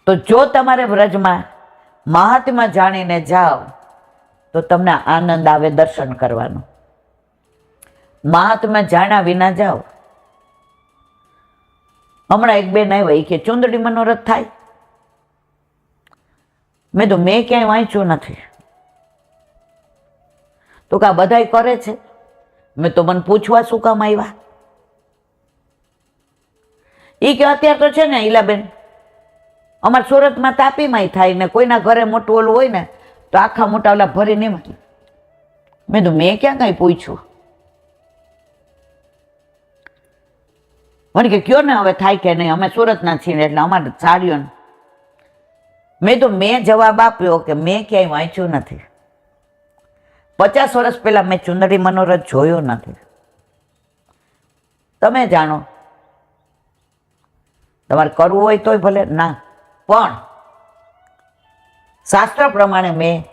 તો જો તમારે વ્રજમાં મહાત્મા જાણીને જાઓ તો તમને આનંદ આવે દર્શન કરવાનો. મહાત્મા જાણ્યા વિના જાઓ. હમણાં એક બેન આવ્યા, કે ચુંદડી મનોરથ થાય. મેં તો મેં ક્યાંય વાંચ્યું નથી. તો કા બધાય કરે છે? મેં તો મને પૂછવા શું કામ આવ્યા? એ કે અત્યારે તો છે ને ઈલાબેન, અમારા સુરતમાં તાપીમાંય થાય ને કોઈના ઘરે મોટું ઓલું હોય ને તો આખા મોટા ઓલા ભરીને એમાં. મેં તો મેં ક્યાં કાંઈ પૂછ્યું. મને કે કયો ને હવે થાય કે નહીં, અમે સુરતના છીએ એટલે અમારે સાડીઓ. મેં તો જવાબ આપ્યો કે મેં ક્યાંય વાંચ્યું નથી. 50 વર્ષ પહેલા મેં ચુંદડી મનોરથ જોયો નથી. તમે જાણો, તમારે કરવું હોય તોય ભલે ના, પણ શાસ્ત્ર પ્રમાણે મેં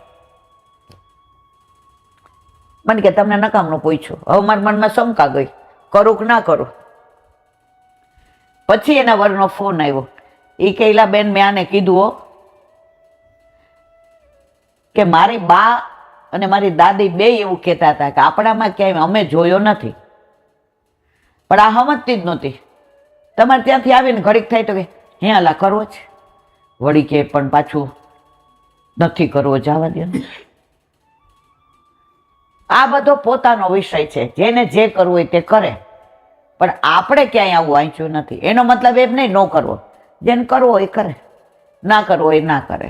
મને કે તમને નકામનું પૂછ્યું. હવે મારા મનમાં શંકા ગઈ, કરું કે ના કરું. પછી એના વરનો ફોન આવ્યો. એ કહેલા બેન મેં આને કીધું હો કે મારી બા અને મારી દાદી બે એવું કહેતા હતા કે આપણામાં ક્યાંય અમે જોયો નથી, પણ આ સમજતી જ નહોતી. તમારે ત્યાંથી આવીને ઘડીક થાય તો કે હે અલા કરવો છે, વળી કે પણ પાછું નથી કરવો, જવા દો ને. આ બધો પોતાનો વિષય છે, જેને જે કરવું હોય તે કરે, પણ આપણે ક્યાંય આવું વાંચ્યું નથી. એનો મતલબ એમ નહીં ન કરવો, જેને કરવો હોય કરે, ના કરવો હોય ના કરે.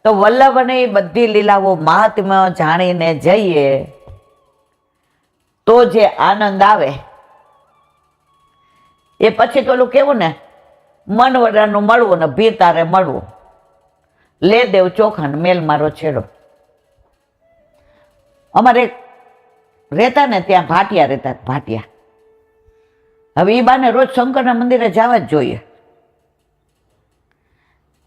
તો વલ્લભને એ બધી લીલાઓ મહાત્મ્ય જાણીને જઈએ તો જે આનંદ આવે એ પછી તો ઓલું કેવું ને, મન વડાનું મળવું ને ભી તારે મળવું, લે દેવ ચોખા ને મેલ મારો છેડો. અમારે રહેતા ને ત્યાં ભાટિયા રહેતા, ભાટિયા. હવે એ બાને રોજ શંકરના મંદિરે જવા જ જોઈએ.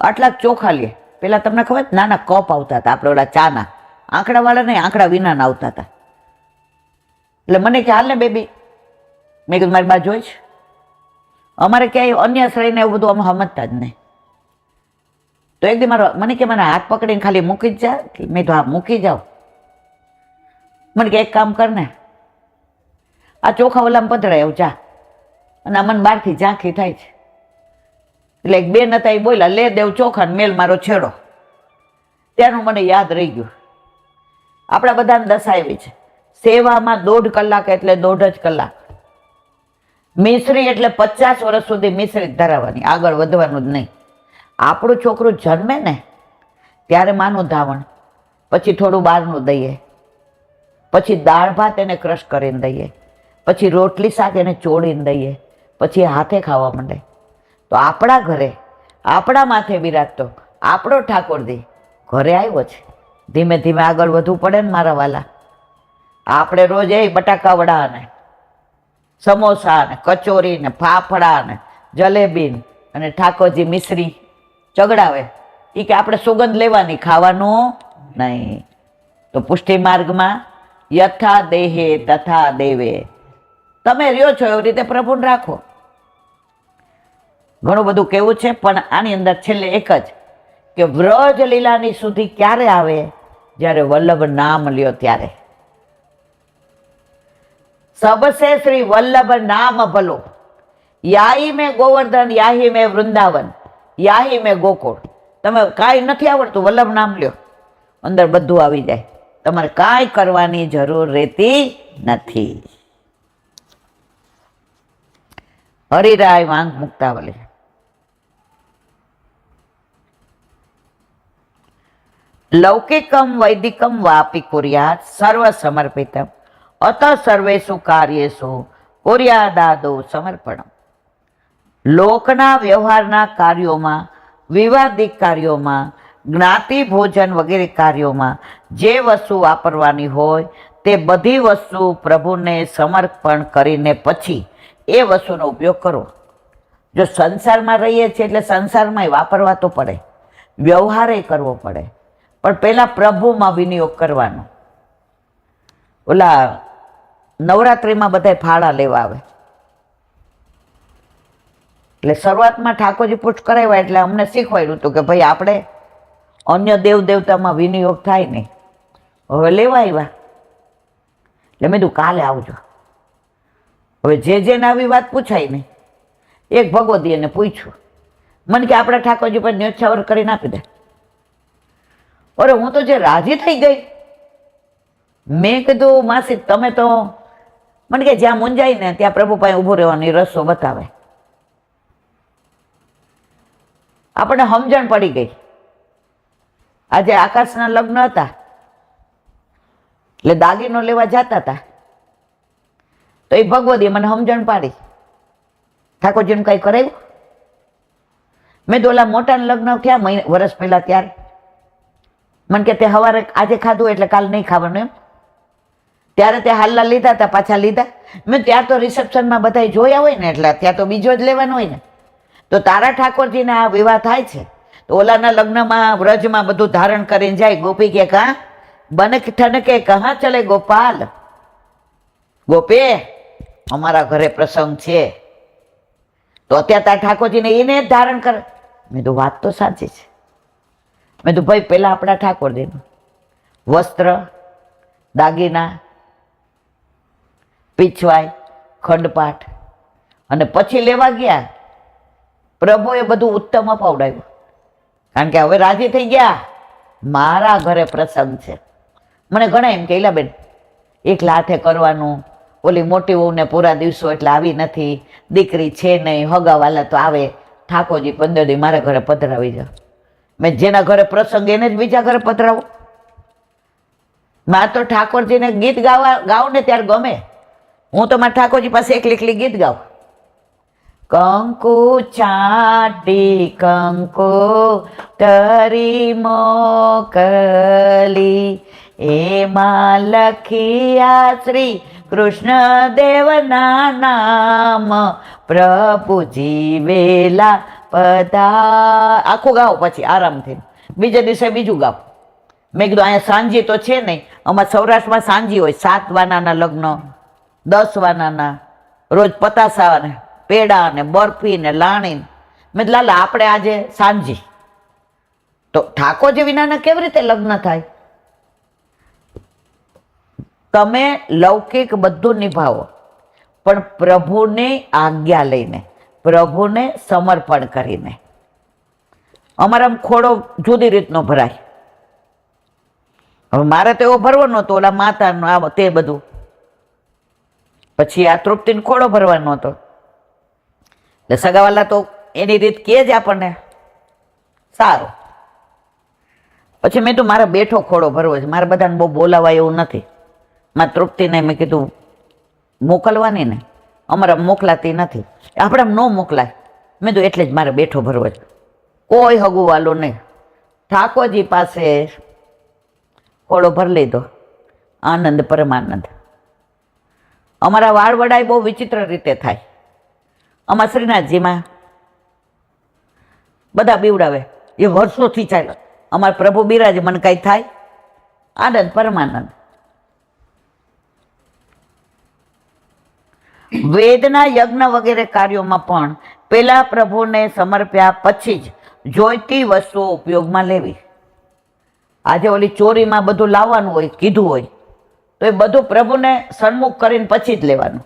આટલા ચોખા લે. પેલા તમને ખબર નાના કપ આવતા હતા આપણે ઓલા ચાના, આંકડા વાળા નહીં, આંકડા વિનાના આવતા હતા. એટલે મને કે હાલ ને બેબી, મેં કીધું મારી બા જોઈશ. અમારે ક્યાંય અન્ય શ્રેણીને એવું બધું અમે સમજતા જ નહીં. તો એક દી મારો મને કે મને હાથ પકડીને ખાલી મૂકી જ જા. મેં તો હા મૂકી જાઓ. મને કે એક કામ કર ને, આ ચોખા ઓલામાં પધરાય એવું જા. અને મને બહારથી ઝાંખી થાય છે. એટલે એક બેન હતા એ બોલ્યા લે દેવ ચોખા ને મેલ મારો છેડો. ત્યાંનું મને યાદ રહી ગયું. આપણા બધાને દશાવી છે, સેવામાં 1.5 કલાક એટલે 1.5 જ કલાક. મિશ્રી એટલે 50 વર્ષ સુધી મિશ્રી ધરાવવાની, આગળ વધવાનું જ નહીં. આપણું છોકરું જન્મે ને ત્યારે માનું ધાવણ, પછી થોડું બહારનું દઈએ, પછી દાળ ભાત એને ક્રશ કરીને દઈએ, પછી રોટલી શાક એને ચોળીને દઈએ, પછી હાથે ખાવા માંડે. તો આપણા ઘરે આપણા માથે બિરાજતો આપણો ઠાકોરજી ઘરે આવ્યો છે. ધીમે ધીમે આગળ વધવું પડે ને મારા વાલા. આપણે રોજ એ બટાકા વડા ને સમોસા ને કચોરી ને ફાફડા ને જલેબી અને ઠાકોરજી મિશ્રી ચગડાવે. એ કે આપણે સુગંધ લેવાની, ખાવાનું નહીં. તો પુષ્ટિ માર્ગમાં યથા દેહે તથા દેવે, તમે રહ્યો છો એવી રીતે પ્રભુને રાખો. ઘણું બધું કેવું છે, પણ આની અંદર છેલ્લે એક જ કે વ્રજ લીલાની સુધી ક્યારે આવે? જ્યારે વલ્લભ નામ લ્યો ત્યારે. સબસે શ્રી વલ્લભ નામ ભલો, યાહી મેં ગોવર્ધન, યાહી મેં વૃંદાવન, યાહી મેં ગોકુળ. તમે કાંઈ નથી આવડતું, વલ્લભ નામ લ્યો, અંદર બધું આવી જાય. તમારે કાંઈ કરવાની જરૂર રહેતી નથી. હરિરાય વાંગ મુક્તાવલી. લૌકિકમ વૈદિકમ વાપી કુર્યાત સર્વ સમર્પિતમ અત સર્વેષુ કાર્યેષુ કુર્યાદાદો સમર્પણમ. લોકના વ્યવહારના કાર્યોમાં, વિવાદિક કાર્યોમાં, જ્ઞાતિ ભોજન વગેરે કાર્યોમાં જે વસ્તુ વાપરવાની હોય તે બધી વસ્તુ પ્રભુને સમર્પણ કરીને પછી એ વસ્તુનો ઉપયોગ કરો. જો સંસારમાં રહીએ છીએ એટલે સંસારમાં વાપરવા તો પડે, વ્યવહારે કરવો પડે, પણ પહેલાં પ્રભુમાં વિનિયોગ કરવાનો. ઓલા નવરાત્રિમાં બધા ફાળા લેવા આવે એટલે શરૂઆતમાં ઠાકોરજી પૂછ કરાવ્યા એટલે અમને શીખવાડ્યું હતું કે ભાઈ આપણે અન્ય દેવ દેવતામાં વિનિયોગ થાય નહીં. હવે લેવા આવ્યા એટલે મેં કીધું કાલે આવજો. હવે જેને આવી વાત પૂછાય નહીં. એક ભગવતી એને પૂછ્યું, મને કે આપણે ઠાકોરજી પર ન્યોછાવર કરીને આપી દે. અરે હું તો જે રાજી થઈ ગઈ. મેં કીધું માસી તમે તો, મને કે જ્યાં મૂંઝાય ને ત્યાં પ્રભુ પાસે ઊભું રહેવાની રસ્તો બતાવે. આપણને સમજણ પડી ગઈ. આજે આકાશના લગ્ન હતા એટલે દાગીનો લેવા જતા હતા તો એ ભગવતીએ મને સમજણ પાડી. ઠાકોરજીનું કંઈ કરાયું? મેં તો ઓલા મોટાના લગ્ન થયા વર્ષ પહેલા ત્યારે મને કે તે સવારે આજે ખાધું એટલે કાલ નહીં ખાવાનું એમ. ત્યારે તે હાલના લીધા હતા, પાછા લીધા. મેં ત્યાં તો રિસેપ્શનમાં બધા જોયા હોય ને એટલે ત્યાં તો બીજો જ લેવાનો હોય ને. તો તારા ઠાકોરજીને આ વિવાહ થાય છે તો ઓલાના લગ્નમાં વ્રજમાં બધું ધારણ કરીને જાય. ગોપી કે કાં બનક ઠનકે કહા ચલે ગોપાલ, ગોપે અમારા ઘરે પ્રસંગ છે તો અત્યારે તાર ઠાકોરજીને એને જ ધારણ કરે. મેં તો વાત તો સાચી છે. મેં તો ભાઈ પેલા આપણા ઠાકોરજીનું વસ્ત્ર, દાગીના, પીછવાય, ખંડપાઠ, અને પછી લેવા ગયા પ્રભુએ બધું ઉત્તમ અપાવડાવ્યું. કારણ કે હવે રાજી થઈ ગયા, મારા ઘરે પ્રસંગ છે. મને ઘણા એમ કે બેન એકલા હાથે કરવાનું, ઓલી મોટી વહુને પૂરા દિવસો એટલે આવી નથી, દીકરી છે નહીં, હગાવાલા તો આવે, ઠાકોરજી 15 દી મારા ઘરે પધરાવી જાઓ. મેં જેના ઘરે પ્રસંગ એને જ બીજા ઘરે પધરાવો. મારે તો ઠાકોરજીને ગીત ગાવ ને ત્યારે ગમે. હું તો મારા ઠાકોરજી પાસે એકલી ગીત ગાઉં. કંકુ ચાટી કંકુ તરી મોકલી, એમાં લખિયા શ્રી કૃષ્ણદેવના નામ, પ્રભુ જીવેલા પધા. આખું ગાવ પછી આરામથી. બીજા દિવસે બીજું ગાવ. મેં કીધું અહીંયા સાંજી તો છે નહીં, અમારા સૌરાષ્ટ્રમાં સાંજી હોય, 7 વાનાના લગ્ન, 10 વાનાના, રોજ પતાસા ને પેડા ને બરફી ને લાણી. મેં લાલા આપણે આજે સાંજી, તો ઠાકોરજી વિનાના કેવી રીતે લગ્ન થાય? તમે લૌકિક બધું નિભાવો, પણ પ્રભુની આજ્ઞા લઈને, પ્રભુને સમર્પણ કરીને. અમારા ખોડો જુદી રીતનો ભરાય. હવે મારે તો એવો ભરવો નહોતો, ઓલા માતાનો આ તે બધું. પછી આ તૃપ્તિનો ખોડો ભરવાનો હતો. એટલે સગાવાલા તો એની રીત કહે જ આપણને, સારું. પછી મેં તો મારે બેઠો ખોડો ભરવો છે, મારે બધાને બહુ બોલાવાય એવું નથી. મારા તૃપ્તિને મેં કીધું મોકલવાની ને, અમારા મોકલાતી નથી, આપણે ન મોકલાય. મેં તો એટલે જ મારે બેઠો ભરવો છે, કોઈ હગુવાલો નહીં. ઠાકોરજી પાસે ખોડો ભરી લીધો, આનંદ પરમાનંદ. અમારા વાળ વડાય બહુ વિચિત્ર રીતે થાય. અમારા શ્રીનાથજીમાં બધા બીવડાવે, એ વર્ષોથી ચાલે. અમારા પ્રભુ બિરાજે, મને કાંઈ થાય? આનંદ પરમાનંદ. વેદના, યજ્ઞ વગેરે કાર્યોમાં પણ પેલા પ્રભુને સમર્પ્યા પછી જ જોઈતી વસ્તુઓ ઉપયોગમાં લેવી. આજે ઓલી ચોરીમાં બધું લાવવાનું હોય, કીધું હોય, તો એ બધું પ્રભુને સન્મુખ કરીને પછી જ લેવાનું.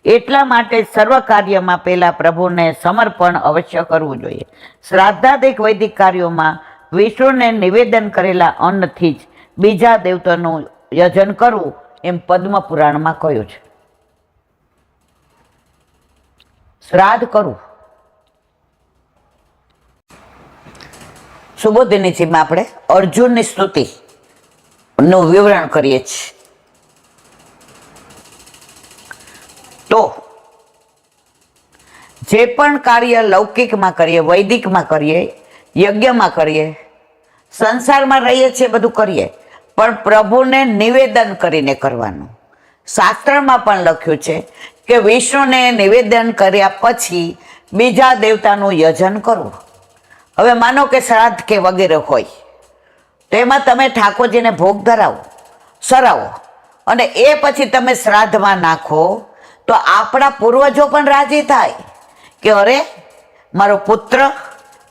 એટલા માટે સર્વ કાર્યમાં પહેલા પ્રભુને સમર્પણ અવશ્ય કરવું જોઈએ. શ્રાદ્ધાદિક વૈદિક કાર્યોમાં વિષ્ણુને નિવેદન કરેલા અન્નથી જ બીજા દેવતાનું યજન કરવું, એમ પદ્મ પુરાણમાં કહ્યું છે. શ્રાદ્ધ કરવું. સુબોધિનીજીમાં આપણે અર્જુનની સ્તુતિ નું વિવરણ કરીએ છીએ. તો જે પણ કાર્ય લૌકિકમાં કરીએ, વૈદિકમાં કરીએ, યજ્ઞમાં કરીએ, સંસારમાં રહીએ છીએ, બધું કરીએ, પણ પ્રભુને નિવેદન કરીને કરવાનું. શાસ્ત્રમાં પણ લખ્યું છે કે વિષ્ણુને નિવેદન કર્યા પછી બીજા દેવતાનું યજન કરવું. હવે માનો કે શ્રાદ્ધ કે વગેરે હોય, તો એમાં તમે ઠાકોરજીને ભોગ ધરાવો, સરાવો, અને એ પછી તમે શ્રાદ્ધમાં નાખો, તો આપણા પૂર્વજો પણ રાજી થાય કે અરે મારો પુત્ર,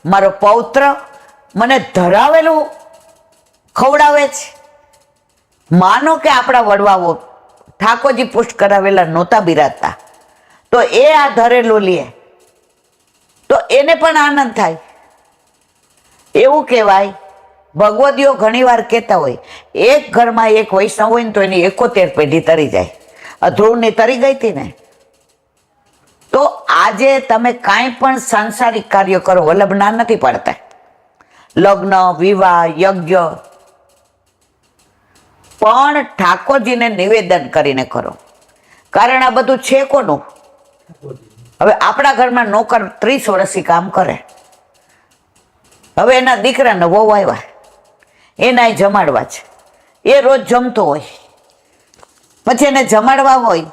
મારો પૌત્ર મને ધરાવેલું ખવડાવે છે. માનો કે આપણા વડવાઓ ઠાકોરજી પુષ્ટ કરાવેલા નહોતા બિરાજતા, તો એ આ ધરેલું લે તો એને પણ આનંદ થાય. એવું કહેવાય, ભગવદીઓ ઘણી વાર કહેતા હોય, એક ઘરમાં એક વૈષ્ણવ હોય ને તો એની 71 પેઢી તરી જાય. ધ્રુવની તરી ગઈ હતી ને. તો આજે તમે કાંઈ પણ સાંસારિક કાર્ય કરો, વલ્લભ ના નથી પાડતા. લગ્ન, વિવાહ, યજ્ઞ, પણ ઠાકોરજીને નિવેદન કરીને કરો. કારણ આ બધું છે કોનું? હવે આપણા ઘરમાં નોકર 30 વર્ષથી કામ કરે, હવે એના દીકરાને વહુ આવ્યા, એના જમાડવા છે, એ રોજ જમતો હોય, પછી એને જમાડવા હોય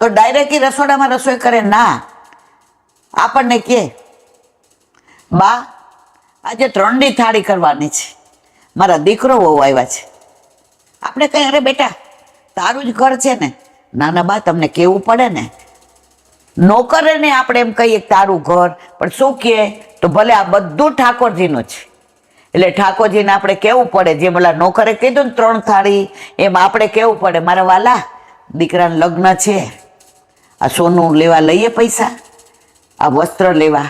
તો ડાયરેક્ટ રસોડામાં રસોઈ કરે ના. આપણને કહે બા આજે 3 દી થાળી કરવાની છે, મારા દીકરો વહુ આવ્યા છે, આપણે કઈ અરે બેટા તારું જ ઘર છે ને, નાના બા તમને કેવું પડે ને, નોકરે ને આપણે એમ કહીએ તારું ઘર, પણ શું કહે તો ભલે આ બધું ઠાકોરજીનું છે. એટલે ઠાકોરજીને આપણે કેવું પડે, જે પેલા નોકરે કીધું ને 3 થાળી, એમ આપણે કેવું પડે મારા વાલા દીકરાના લગ્ન છે, આ સોનું લેવા લઈએ પૈસા, આ વસ્ત્ર લેવા.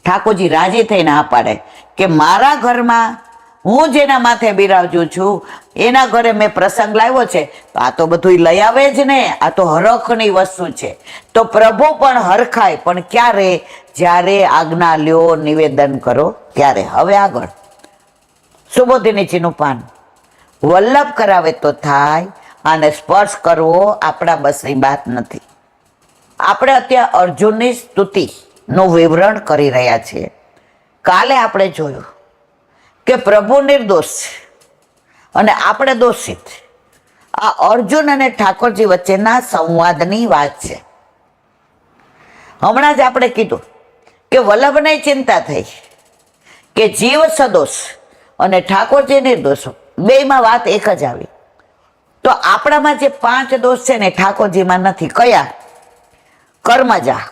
ઠાકોરજી રાજી થઈને આ પાડે કે મારા ઘરમાં હું જેના માથે બિરાજું છું એના ઘરે મેં પ્રસંગ લાવ્યો છે, તો આ તો બધું લઈ આવે જ ને, આ તો હરખની વસ્તુ છે. તો પ્રભુ પણ હરખાય, પણ ક્યારે? જ્યારે આજ્ઞા લ્યો, નિવેદન કરો ત્યારે. હવે આગળ સુબોધિનીજીનું પાન, વલ્લભ કરાવે તો થાય, અને સ્પર્શ કરવો આપણા બસની વાત નથી. આપણે અત્યારે અર્જુનની સ્તુતિનું વિવરણ કરી રહ્યા છીએ. કાલે આપણે જોયું કે પ્રભુ નિર્દોષ છે અને આપણે દોષિત. આ અર્જુન અને ઠાકોરજી વચ્ચેના સંવાદની વાત છે. હમણાં જ આપણે કીધું કે વલ્લભને ચિંતા થઈ કે જીવ સદોષ અને ઠાકોરજી નિર્દોષ, બેયમાં વાત એક જ આવી. તો આપણામાં જે 5 દોષ છે ને ઠાકોરજીમાં નથી. કયા? કર્મજા,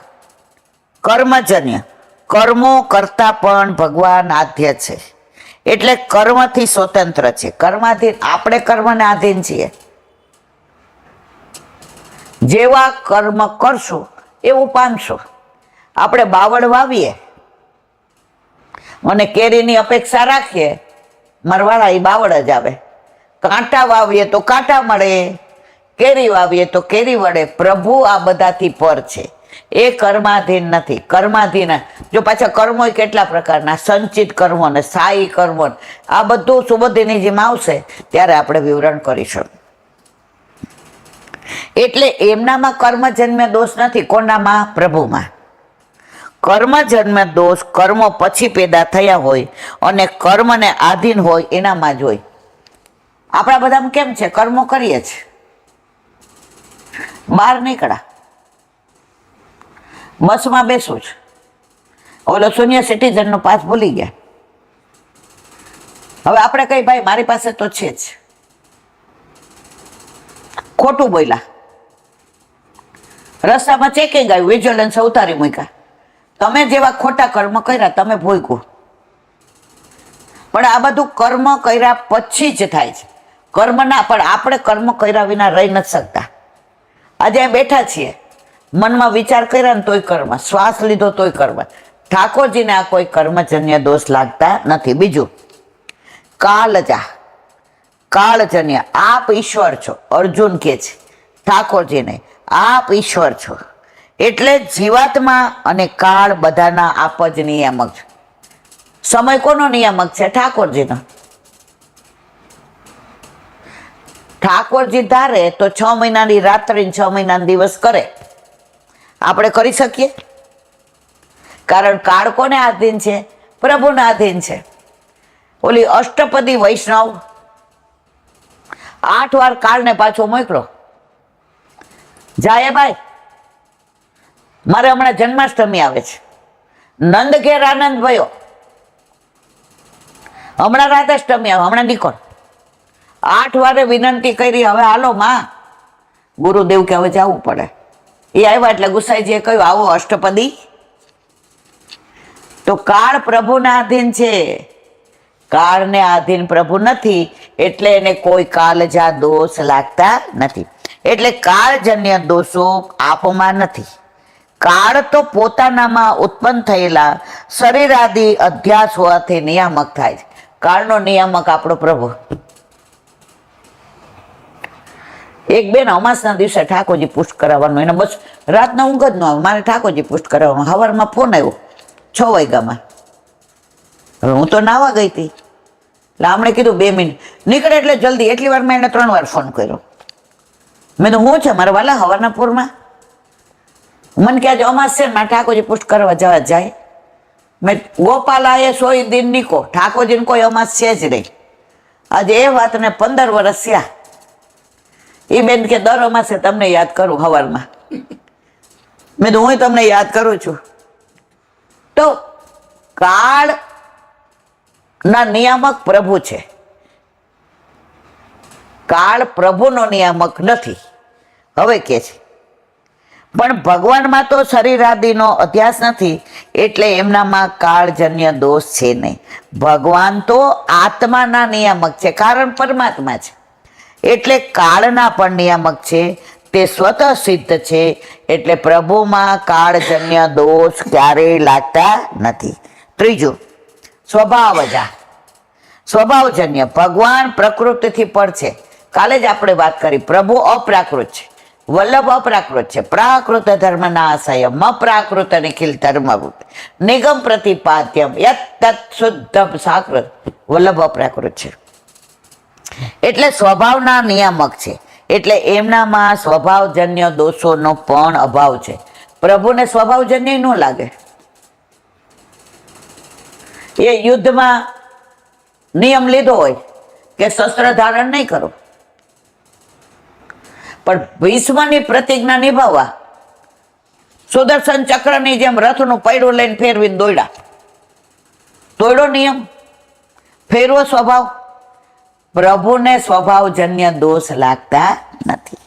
કર્મજન્ય, કર્મો કરતા પણ ભગવાન આદ્ય છે, એટલે કર્મથી સ્વતંત્ર છે. કર્માધીન, આપણે કર્મને આધીન છીએ. જેવા કર્મ કરશું એવું પામશું. આપણે બાવળ વાવીએ અને કેરીની અપેક્ષા રાખીએ, મરવાળા એ બાવળ જ આવે. કાંટા વાવીએ તો કાંટા મળે, કેરી વાવીએ તો કેરી વળે. પ્રભુ આ બધાથી પર છે, એ કર્માધીન નથી. કર્માધીન જો પાછા કર્મો કેટલા પ્રકારના, સંચિત કર્મો ને સ્થાયી કર્મો, આ બધું સુબોધિનીજીમાં આવશે ત્યારે આપણે વિવરણ કરીશું. એટલે એમનામાં કર્મજન્ય દોષ નથી. કોનામાં? પ્રભુમાં. કર્મજન્ય દોષ કર્મો પછી પેદા થયા હોય અને કર્મને આધીન હોય એનામાં જ હોય. આપણા બધામાં કેમ છે? કર્મો કરીએ છીએ, બહાર નીકળ્યા, બસમાં બેસું છું, ઓલો સિનિયર સિટીઝનનો પાસ ભૂલી ગયા. હવે આપણે કઈ ભાઈ મારી પાસે તો છે જ, ખોટું બોલ્યા, રસ્તામાં ચેકિંગ આવ્યું, વિજિલન્સ ઉતારી મૂક્યા. તમે જેવા ખોટા કર્મ કર્યા તમે ભોગવું. પણ આ બધું કર્મ કર્યા પછી જ થાય છે. કર્મ ના, પણ આપણે કર્મ કર્યા વિના રહી નથી શકતા. આજે બેઠા છીએ, મનમાં વિચાર કર્યા ને તોય કર્મ, શ્વાસ લીધો તોય કર્મ. ઠાકોરજીને આ કોઈ કર્મજન્ય દોષ લાગતા નથી. બીજું, કાલજા, કાળજન્ય, આપ ઈશ્વર છો. અર્જુન કે છે ઠાકોરજીને, આપ ઈશ્વર છો. એટલે જીવાત્મા અને કાળ બધાના આપ જ નિયામક છે. સમય કોનો નિયામક છે? ઠાકોરજીનો. ઠાકોરજી ધારે તો 6 મહિનાની રાત્રિ 6 મહિનાના દિવસ કરે. આપણે કરી શકીએ? કારણ કાળ કોને આધીન છે? પ્રભુને આધીન છે. ઓલી અષ્ટપદી વૈષ્ણવ 8 વાર કાળને પાછો મોકલો. જાય ભાઈ, મારે હમણાં જન્માષ્ટમી આવે છે, નંદ ઘેર આનંદ ભયો, હમણાં રાધાષ્ટમી આવે, હમણાં નીકળ. 8 વારે વિનંતી કરી, હવે હાલો માં. ગુરુદેવ કે હવે જવું પડે. એ આવ્યા એટલે ગુસાઈજીએ કહ્યું આવો અષ્ટપદી. તો કાળ પ્રભુના આધીન છે, કાળને આધીન પ્રભુ નથી, એટલે એને કોઈ કાળજા દોષ લાગતા નથી. એટલે કાળજન્ય દોષો આપમાં નથી. કાળ તો પોતાનામાં ઉત્પન્ન થયેલા શરીર આદિ અધ્યાસ હોવાથી નિયામક થાય છે. કાળનો નિયામક આપણો પ્રભુ. એક બેન અમાસના દિવસે ઠાકોરજી પુષ્ટ કરાવવાનું, એને બસ રાતના ઊંઘ જ ન આવે, મારે ઠાકોરજી પુષ્ટ કરાવવાનું. સવારમાં ફોન આવ્યો 6 વાગ્યામાં. હવે હું તો નાવા ગઈ હતી, એટલે આમણે કીધું 2 મિનિટ નીકળે એટલે જલ્દી. એટલી વાર મેં એને 3 વાર ફોન કર્યો. મેં તો હું છે મારા વાલા સવારના પૂરમાં, મને કે આજે અમાસ છે, મારે ઠાકોરજી પુષ્ટ કરવા જવા જાય. મેં ગોપાલાએ 100 દિન નીકો, ઠાકોરજીને કોઈ અમાસ છે જ નહીં. આજે એ વાતને 15 વર્ષ થયા. એ બેન કે દર અમાસે તમને યાદ કરું સવારમાં. મેં તો હું તમને યાદ કરું છું. તો કાળ ના નિયામક પ્રભુ છે. કાળ પ્રભુનો નિયામક નથી. હવે કે છે પણ ભગવાનમાં તો શરીરાદિનો અધ્યાસ નથી, એટલે એમનામાં કાળજન્ય દોષ છે નહીં. ભગવાન તો આત્માના નિયામક છે, કારણ પરમાત્મા છે, એટલે કાળના પણ નિયામક છે. તે સ્વતઃ સિદ્ધ છે, એટલે પ્રભુમાં કાળજન્ય દોષ ક્યારેય લાગતા નથી. ત્રીજું, સ્વભાવજા, સ્વભાવજન્ય. ભગવાન પ્રકૃતિથી પર છે. કાલે જ આપણે વાત કરી, પ્રભુ અપ્રાકૃત છે, વલ્લભ અપ્રાકૃત છે. પ્રાકૃત ધર્મ નાશયમ અપ્રાકૃત નિખિલ ધર્મ નિગમ પ્રતિપાદ્યમ યત તત્ શુદ્ધ સાકૃત. વલ્લભ અપ્રાકૃત છે, એટલે સ્વભાવના નિયામક છે, એટલે એમનામાં સ્વભાવજન્ય દોષોનો પણ અભાવ છે. પ્રભુને સ્વભાવજન્ય ન લાગે. એ યુદ્ધમાં નિયમ લીધો હોય કે શસ્ત્ર ધારણ નહીં કરો, પણ ભીષ્મની પ્રતિજ્ઞા નિભાવવા સુદર્શન ચક્રની જેમ રથનું પૈડું લઈને ફેરવીને દોડ્યા. દોડ્યો નિયમ, ફેરવો સ્વભાવ. પ્રભુને સ્વભાવજન્ય દોષ લાગતા નથી.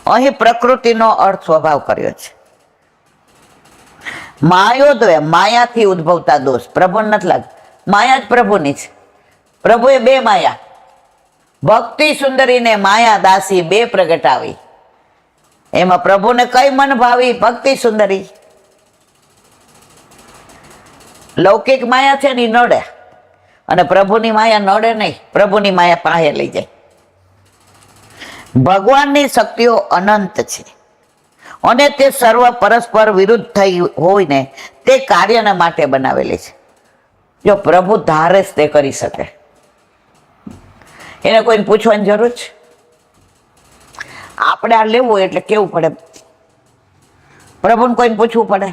અહીં પ્રકૃતિનો અર્થ સ્વભાવ કર્યો છે. માયોદ્વય, માયાથી ઉદ્ભવતા દોષ પ્રભુને નથી લાગતા. માયા જ પ્રભુની છે. પ્રભુએ બે માયા, ભક્તિ સુંદરી ને માયા દાસી, બે પ્રગટાવી. એમાં પ્રભુને કઈ મન ભાવી? ભક્તિ સુંદરી. લૌકિક માયા છે ને નડે, અને પ્રભુની માયા નડે નહીં. પ્રભુની માયા પાસે લઈ જાય. ભગવાનની શક્તિઓ અનંત છે, અને તે સર્વ પરસ્પર વિરુદ્ધ થઈ હોય ને તે કાર્યના માટે બનાવેલી છે. જો પ્રભુ ધારે જ તે કરી શકે. એને કોઈને પૂછવાની જરૂર છે? આપણે આ લેવું હોય એટલે કેવું પડે? પ્રભુને કોઈને પૂછવું પડે?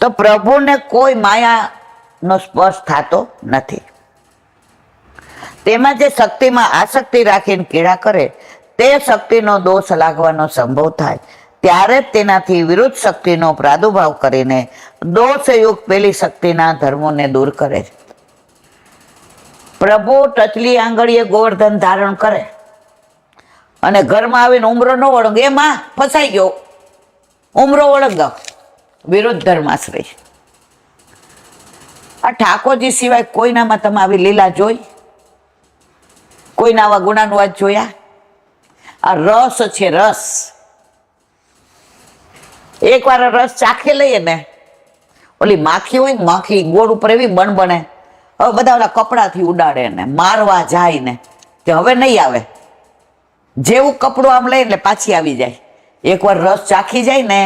તો પ્રભુને કોઈ માયાનો સ્પર્શ થતો નથી. તેમાં જે શક્તિમાં આસક્તિ રાખીને કીડા કરે તે શક્તિનો દોષ લાગવાનો સંભવ થાય, ત્યારે જ તેનાથી વિરુદ્ધ શક્તિનો પ્રાદુર્ભાવ કરીને દોષયુક્ત પેલી શક્તિના ધર્મોને દૂર કરે છે. પ્રભુ ટચલી આંગળીએ ગોવર્ધન ધારણ કરે અને ઘરમાં આવીને ઉમરો ન વળંગ, એમાં ફસાઈ ગયો, ઉમરો વળંગાવ, વિરુદ્ધ ધર્માશ્રય. આ ઠાકોરજી સિવાય કોઈનામાં તમે આવી લીલા જોઈ? કોઈના આવા ગુણાનુવાદ જોયા? આ રસ છે, રસ. એકવાર રસ ચાખી લઈએ ને, ઓલી માખી હોય ને, માખી ગોળ ઉપર એવી બણ બને, હવે બધા ઓલા કપડાથી ઉડાડે ને મારવા જાય ને, કે હવે નહીં આવે. જેવું કપડું આમ લઈ એટલે પાછી આવી જાય. એકવાર રસ ચાખી જાય ને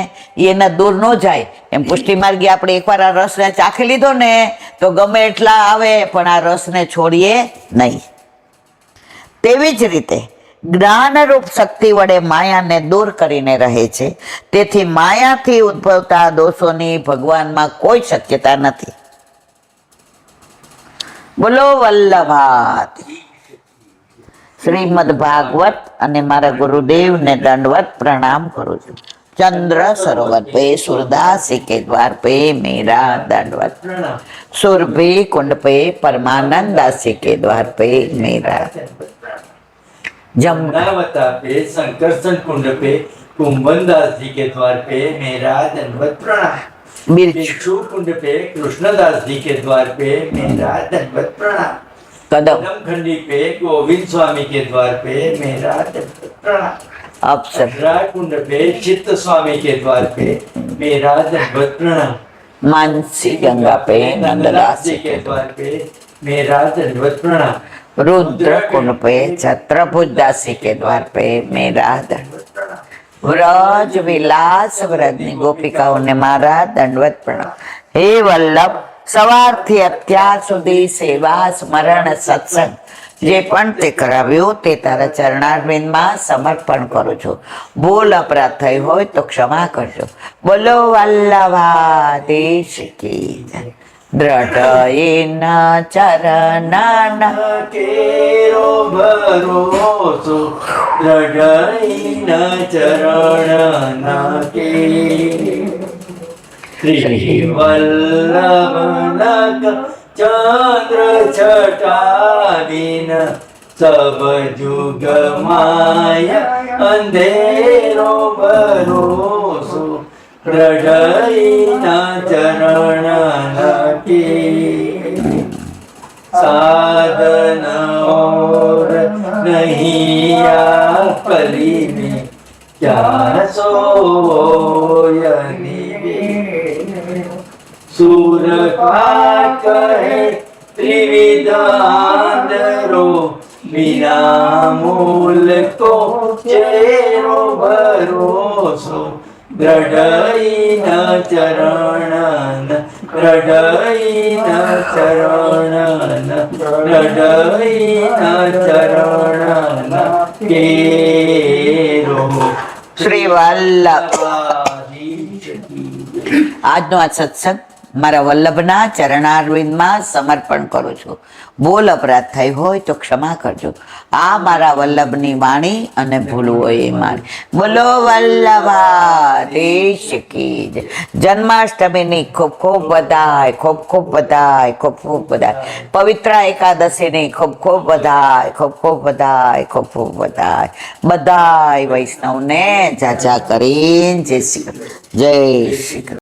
એના દૂર ન જાય. એમ પુષ્ટિ માર્ગી આપણે એકવાર આ રસને ચાખી લીધો ને તો ગમે એટલા આવે પણ આ રસને છોડીએ નહીં. તેવી જ રીતે જ્ઞાનરૂપ શક્તિ વડે માયાને દૂર કરીને રહે છે. તેથી માયાથી ઉદ્ભવતા દોષોની ભગવાનમાં કોઈ શક્યતા નથી. બોલો વલ્લભાત. શ્રીમદ ભાગવત અને મારા ગુરુદેવને દંડવત પ્રણામ કરું છું. चंद्र सरोवर पे सूरदासी के द्वार पे मेरा दंडवत प्रणाम। सुरभि कुंड पे परमानंद दासी के द्वार पे मेरा जमुनावता पे संकर्षण कुंड पे कुंभन दास जी के द्वार पे मेरा दंडवत प्रणाम। बिरछू कुंड पे कृष्णदास जी के द्वार पे मेरा दंडवत प्रणाम। कदम खंडी पे गोविंद स्वामी के द्वार पे मेरा दंडवत प्रणाम। अप्सरा कुंड पे चित्त स्वामी के द्वार पे मेरा दंडवत प्रणाम। मानसी गंगा पे नंददास जी के द्वार पे मेरा दंडवत प्रणाम। रुद्र कुंड पे छत्रभुज दासी के द्वार पे मेरा दंडवत प्रणाम। व्रज विलास व्रजनी गोपिकाओं ने मारा दंडवत प्रणाम। हे वल्लभ, सवारथी અત્યાર સુધી સેવા સ્મરણ સત્સંગ જે પણ તે કરાવ્યું તે તારા ચરણારવિંદમાં સમર્પણ કરું છું. ભૂલ અપરાધ થઈ હોય તો ક્ષમા કરજો. બોલો વલ્લભાધીશ કી જય. દ્રઢઈન ચરણ કેરો ભરોસો દ્રઢઈન ચરણ કે શ્રી વલ્લભ ચંદ્ર છટાવીન सब जुग माया अंधेरो भरोसो प्रडई न चरण की साधन और नहीं कली में क्या सोयनी सूर का कहे त्रिविध आंधरो बिना मूल को चेरो भरोसो दृढ़ई न चरणन दृढ़ई न चरणन दृढ़ई न चरणन केरो શ્રી વલ્લભ આજનો આ સત્સંગ મારા વલ્લભના ચરણારવિંદમાં સમર્પણ કરું છું. બોલ અપરાધ થઈ હોય તો ક્ષમા કરજો. આ મારા વલ્લભની વાણી અને ભૂલવું હોય એ મારી. બોલો વલ્લભાધીશ કી જય. જન્માષ્ટમીની ખૂબ ખૂબ બધાય, ખૂબ ખૂબ બધાય, ખૂબ ખૂબ બધાય. પવિત્ર એકાદશીની ખૂબ ખૂબ બધાય, ખૂબ ખૂબ બધાય, ખૂબ ખૂબ બધાય. બધાય વૈષ્ણવને જાજા કરીને જય શ્રી કૃષ્ણ, જય શ્રી કૃષ્ણ.